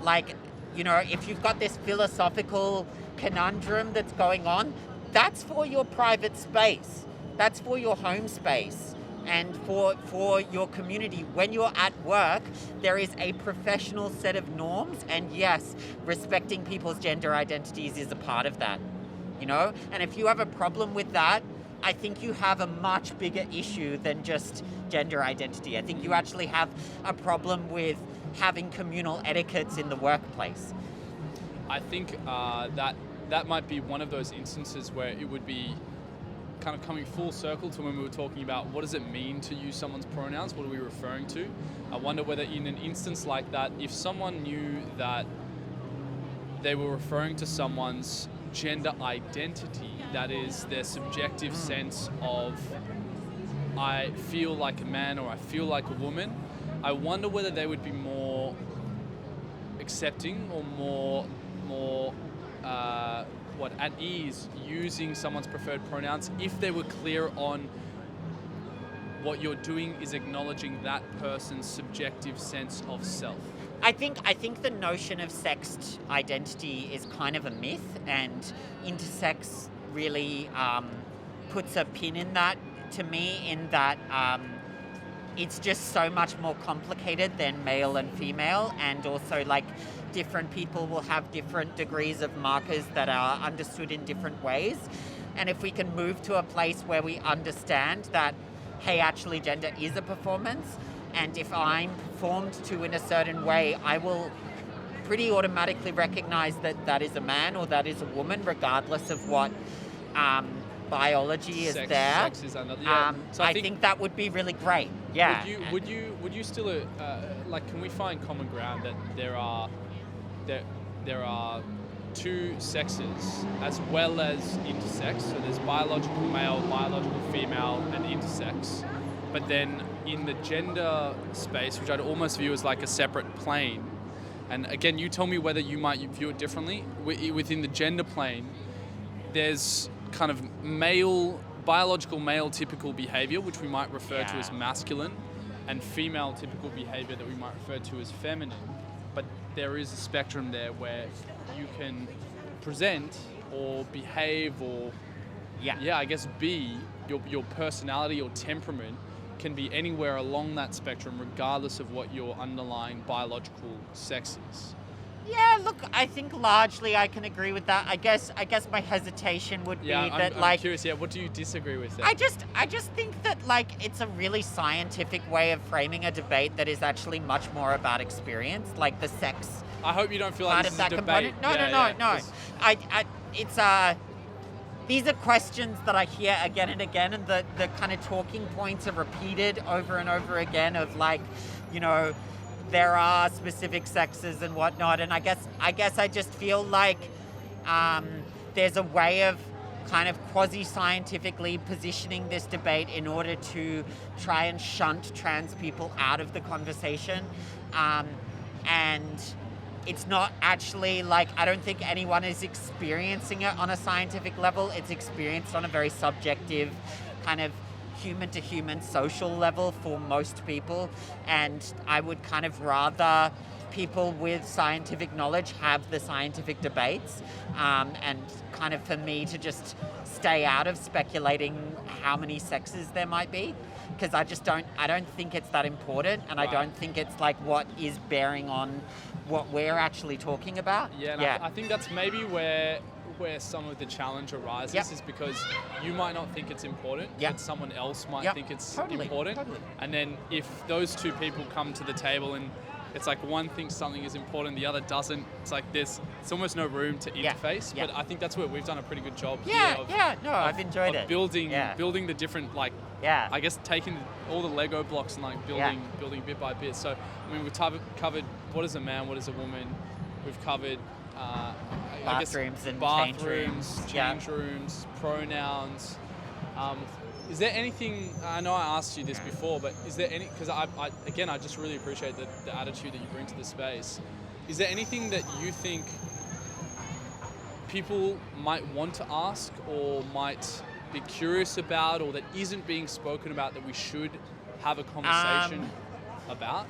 S1: if you've got this philosophical conundrum that's going on, that's for your private space. That's for your home space and for your community. When you're at work, there is a professional set of norms, and yes, respecting people's gender identities is a part of that, And if you have a problem with that, I think you have a much bigger issue than just gender identity. I think you actually have a problem with having communal etiquettes in the workplace.
S2: I think that might be one of those instances where it would be kind of coming full circle to when we were talking about what does it mean to use someone's pronouns, what are we referring to? I wonder whether in an instance like that, if someone knew that they were referring to someone's gender identity, that is their subjective sense of I feel like a man or I feel like a woman, I wonder whether they would be more accepting or more at ease using someone's preferred pronouns if they were clear on what you're doing is acknowledging that person's subjective sense of self.
S1: I think the notion of sexed identity is kind of a myth, and intersex really puts a pin in that to me, in that it's just so much more complicated than male and female, and also different people will have different degrees of markers that are understood in different ways. And if we can move to a place where we understand that, hey, actually gender is a performance, and if I'm performed to in a certain way, I will pretty automatically recognize that that is a man or that is a woman, regardless of what biology is there.
S2: Sex is another. Yeah. So
S1: I think that would be really great. Yeah.
S2: Would you still can we find common ground that there are two sexes as well as intersex? So there's biological male, biological female, and intersex. But then in the gender space, which I'd almost view as like a separate plane, and again, you tell me whether you might view it differently. Within the gender plane, there's kind of biological male typical behavior, which we might refer to as masculine, and female typical behavior that we might refer to as feminine. But there is a spectrum there where you can present or behave or, I guess be your personality or temperament can be anywhere along that spectrum, regardless of what your underlying biological sex is.
S1: Yeah, look, I think largely I can agree with that. I guess my hesitation would be that
S2: I'm curious. Yeah, what do you disagree with there?
S1: I just think that like it's a really scientific way of framing a debate that is actually much more about experience, like the sex
S2: I hope you don't feel
S1: part
S2: like
S1: of
S2: this is
S1: that
S2: a debate.
S1: component. No.
S2: 'Cause
S1: It's these are questions that I hear again and again, and the kind of talking points are repeated over and over again of like, you know, there are specific sexes and whatnot, and I guess I just feel like there's a way of kind of quasi-scientifically positioning this debate in order to try and shunt trans people out of the conversation, and it's not actually like, I don't think anyone is experiencing it on a scientific level. It's experienced on a very subjective kind of human to human social level for most people, and I would kind of rather people with scientific knowledge have the scientific debates, and kind of for me to just stay out of speculating how many sexes there might be, because I don't think it's that important, and
S2: Right.
S1: I don't think it's like what is bearing on what we're actually talking about.
S2: I think that's maybe where some of the challenge arises,
S1: Yep.
S2: is because you might not think it's important,
S1: Yep.
S2: but someone else might
S1: Yep.
S2: think it's
S1: Totally.
S2: important. And then if those two people come to the table and it's like one thinks something is important, the other doesn't, it's like it's almost no room to
S1: Yeah.
S2: interface.
S1: Yeah.
S2: But I think that's where we've done a pretty good job
S1: Yeah,
S2: here of,
S1: yeah, no, I've enjoyed
S2: of
S1: it.
S2: building
S1: Yeah.
S2: building the different, like,
S1: Yeah.
S2: I guess taking all the Lego blocks and like building bit by bit. So I mean, we've covered what is a man, what is a woman. We've covered I guess
S1: Bathrooms and
S2: bathrooms,
S1: change rooms.
S2: rooms, pronouns. Is there anything? I know I asked you this before, but is there any? Because I just really appreciate the attitude that you bring to the space. Is there anything that you think people might want to ask or might be curious about, or that isn't being spoken about, that we should have a conversation about?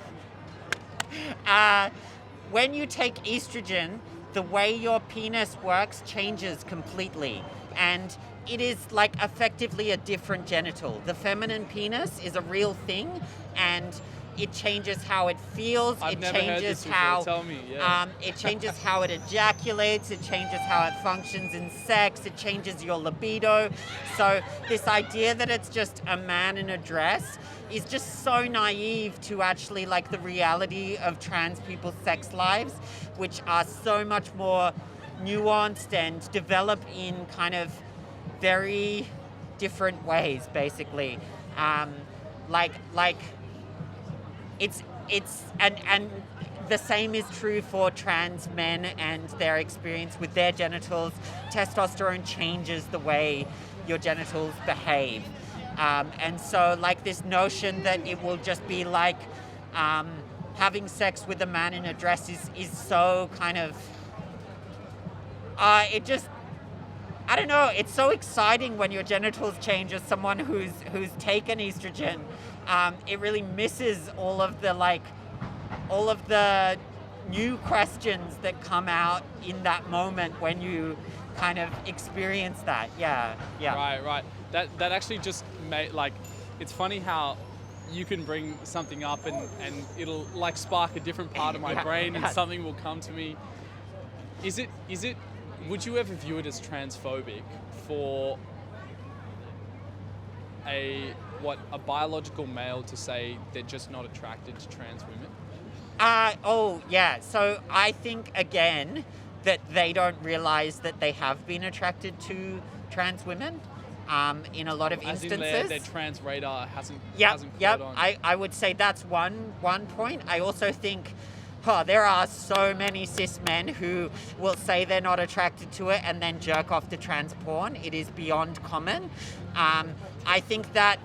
S1: When you take estrogen, the way your penis works changes completely, and it is like effectively a different genital. The feminine penis is a real thing, and it changes how it feels.
S2: I've
S1: it
S2: never heard
S1: changes
S2: this before.
S1: how
S2: Tell me, yeah.
S1: it changes how it ejaculates. It changes how it functions in sex. It changes your libido. So this idea that it's just a man in a dress is just so naive to actually like the reality of trans people's sex lives, which are so much more nuanced and develop in kind of very different ways, basically. It's and the same is true for trans men and their experience with their genitals. Testosterone changes the way your genitals behave. And so like this notion that it will just be like having sex with a man in a dress is so kind of I don't know, it's so exciting when your genitals change as someone who's taken estrogen. It really misses all of the new questions that come out in that moment when you kind of experience that. Yeah.
S2: Right. That actually just made, like, it's funny how you can bring something up and it'll like spark a different part of my brain and something will come to me. Is it would you ever view it as transphobic for a biological male to say they're just not attracted to trans women?
S1: So I think again that they don't realize that they have been attracted to trans women in a lot of
S2: As
S1: instances.
S2: in their trans radar hasn't
S1: Yep.
S2: caught on.
S1: I would say that's one point. I also think there are so many cis men who will say they're not attracted to it and then jerk off to trans porn. It is beyond common. I think that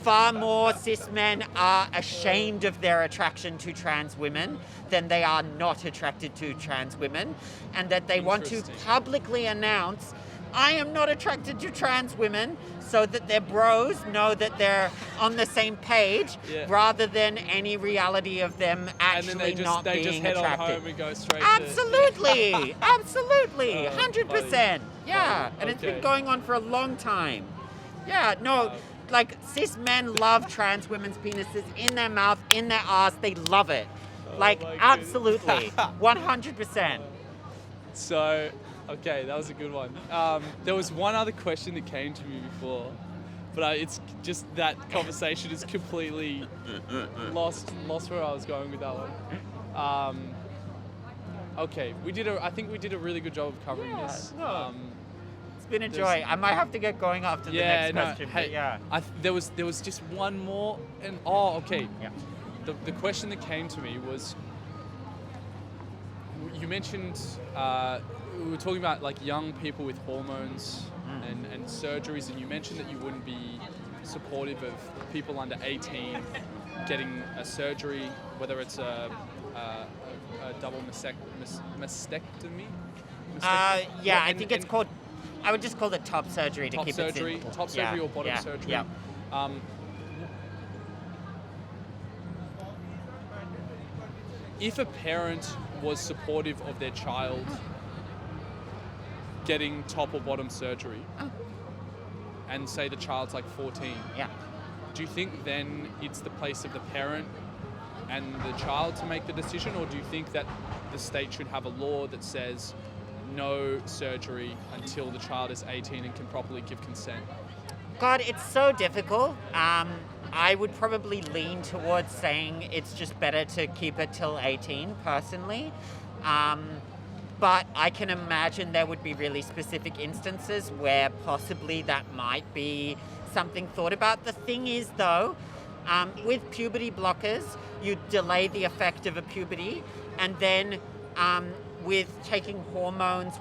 S1: far more cis men are ashamed of their attraction to trans women than they are not attracted to trans women, and that they want to
S2: Interesting.
S1: publicly announce, I am not attracted to trans women, so that their bros know that they're on the same page,
S2: Yeah.
S1: rather than any reality of them actually
S2: And then they
S1: not
S2: just
S1: being
S2: head
S1: attracted.
S2: on home and go straight
S1: Absolutely, absolutely,
S2: Oh,
S1: 100%. Yeah,
S2: funny.
S1: and it's been
S2: Okay.
S1: going on for a long time. Yeah, no, like cis men love trans women's penises in their mouth, in their ass. They love it. Like,
S2: my
S1: absolutely.
S2: goodness.
S1: 100%.
S2: So, okay, that was a good one. There was one other question that came to me before, but it's just that conversation is completely lost where I was going with that one. Okay, I think we did a really good job of covering this.
S1: No. It's been a joy. I might have to get going after the next question.
S2: Hey,
S1: But yeah.
S2: there was just one more, and okay.
S1: Yeah.
S2: The question that came to me was, you mentioned we were talking about like young people with hormones and surgeries, and you mentioned that you wouldn't be supportive of people under 18 getting a surgery, whether it's a double mastectomy.
S1: Yeah, I think it's called. I would just call it top surgery to
S2: top
S1: keep
S2: surgery,
S1: it simple.
S2: top surgery or bottom surgery.
S1: Yeah.
S2: If a parent was supportive of their child getting top or bottom surgery, and say the child's like 14,
S1: Yeah.
S2: do you think then it's the place of the parent and the child to make the decision, or do you think that the state should have a law that says no surgery until the child is 18 and can properly give consent?
S1: God, it's so difficult. I would probably lean towards saying it's just better to keep it till 18, personally. But I can imagine there would be really specific instances where possibly that might be something thought about. The thing is, though, with puberty blockers, you delay the effect of a puberty, and then with taking hormones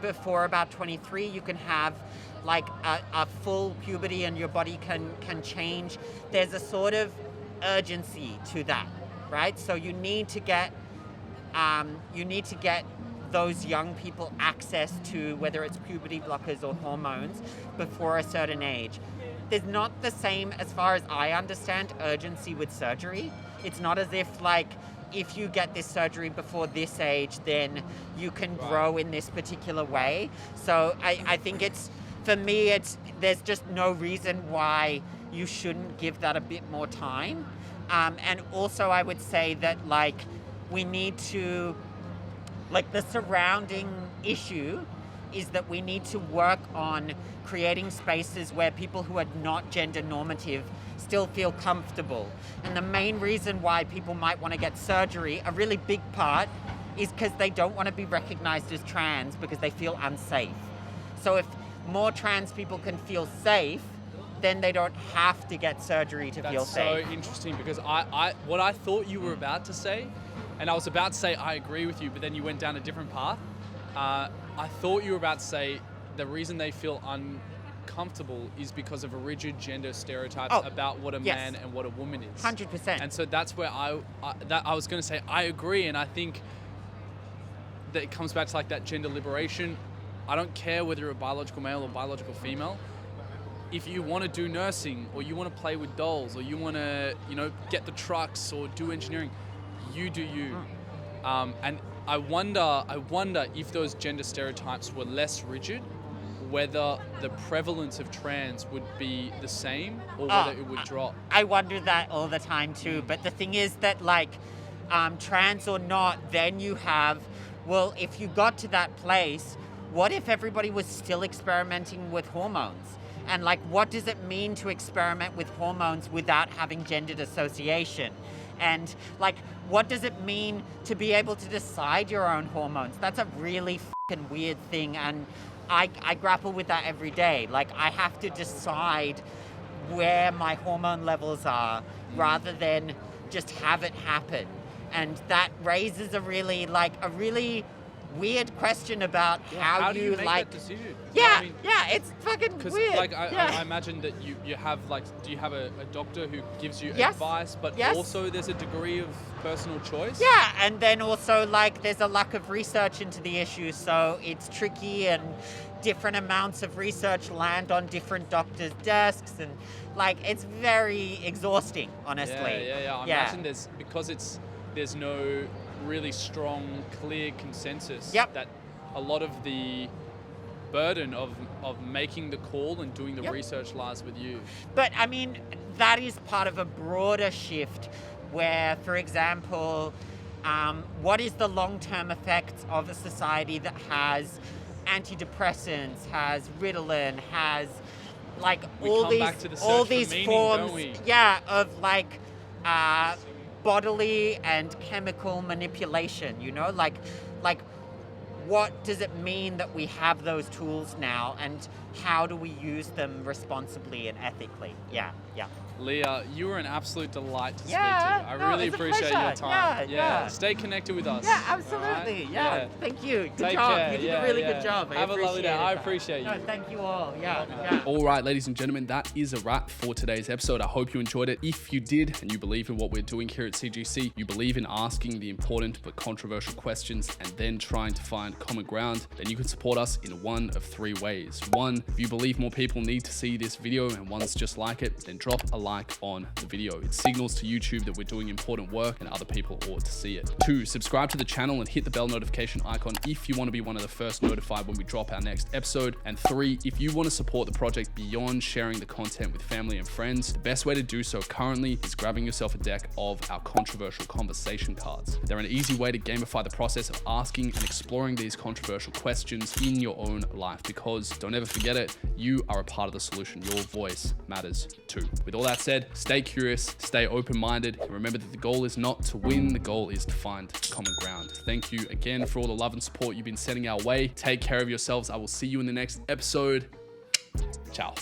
S1: before about 23, you can have like a full puberty and your body can change. There's a sort of urgency to that, right? So you need to get those young people access to whether it's puberty blockers or hormones before a certain age. There's not the same, as far as I understand, urgency with surgery. It's not as if like, if you get this surgery before this age, then you can grow in this particular way. So I think for me, there's just no reason why you shouldn't give that a bit more time. And also I would say that like, we need to, like the surrounding issue is that we need to work on creating spaces where people who are not gender normative still feel comfortable. And the main reason why people might want to get surgery, a really big part, is because they don't want to be recognized as trans because they feel unsafe. So if more trans people can feel safe, then they don't have to get surgery to feel safe.
S2: That's so interesting, because what I thought you were about to say, and I was about to say I agree with you, but then you went down a different path. I thought you were about to say the reason they feel uncomfortable is because of a rigid gender stereotypes about what a man and what a woman is.
S1: 100%.
S2: And so that's where I was going to say I agree, and I think that it comes back to like that gender liberation. I don't care whether you're a biological male or biological female. If you want to do nursing, or you want to play with dolls, or you want to, get the trucks or do engineering, you do you. And I wonder if those gender stereotypes were less rigid, whether the prevalence of trans would be the same or whether it would drop.
S1: I wonder that all the time too. But the thing is that like, trans or not, then you have, well, if you got to that place, what if everybody was still experimenting with hormones? And like, what does it mean to experiment with hormones without having gendered association? And like, what does it mean to be able to decide your own hormones? That's a really fucking weird thing. And I grapple with that every day. Like, I have to decide where my hormone levels are rather than just have it happen. And that raises a really weird question about how
S2: do you make
S1: like
S2: that decision?
S1: Yeah, it's fucking weird.
S2: Like I imagine that you have like, do you have a doctor who gives you
S1: Yes.
S2: advice, but
S1: Yes.
S2: also there's a degree of personal choice?
S1: Yeah, and then also like there's a lack of research into the issue, so it's tricky, and different amounts of research land on different doctors' desks, and like it's very exhausting, honestly.
S2: Yeah. I imagine there's no really strong, clear consensus that a lot of the burden of making the call and doing the research lies with you.
S1: But I mean, that is part of a broader shift where, for example, What is the long-term effects of a society that has antidepressants, has Ritalin, has like all these forms, of like bodily and chemical manipulation, like what does it mean that we have those tools now, and how do we use them responsibly and ethically? Yeah.
S2: Leah, you were an absolute delight to speak to. I really appreciate your time.
S1: Yeah.
S2: Stay connected with us.
S1: Yeah, absolutely.
S2: Right?
S1: Yeah. Thank you. Good
S2: Take
S1: job.
S2: care.
S1: You did a really good job.
S2: Have a lovely day. I appreciate you.
S1: No, thank you all. Yeah.
S3: All right, ladies and gentlemen, that is a wrap for today's episode. I hope you enjoyed it. If you did, and you believe in what we're doing here at CGC, you believe in asking the important but controversial questions and then trying to find common ground, then you can support us in one of three ways. One, if you believe more people need to see this video and one's just like it, then drop a like on the video. It signals to YouTube that we're doing important work and other people ought to see it. Two, subscribe to the channel and hit the bell notification icon if you want to be one of the first notified when we drop our next episode. And three, if you want to support the project beyond sharing the content with family and friends, the best way to do so currently is grabbing yourself a deck of our controversial conversation cards. They're an easy way to gamify the process of asking and exploring these controversial questions in your own life, because don't ever forget it, you are a part of the solution. Your voice matters too. With all that said, stay curious, stay open-minded, and remember that the goal is not to win, the goal is to find common ground. Thank you again for all the love and support you've been sending our way. Take care of yourselves. I will see you in the next episode. Ciao.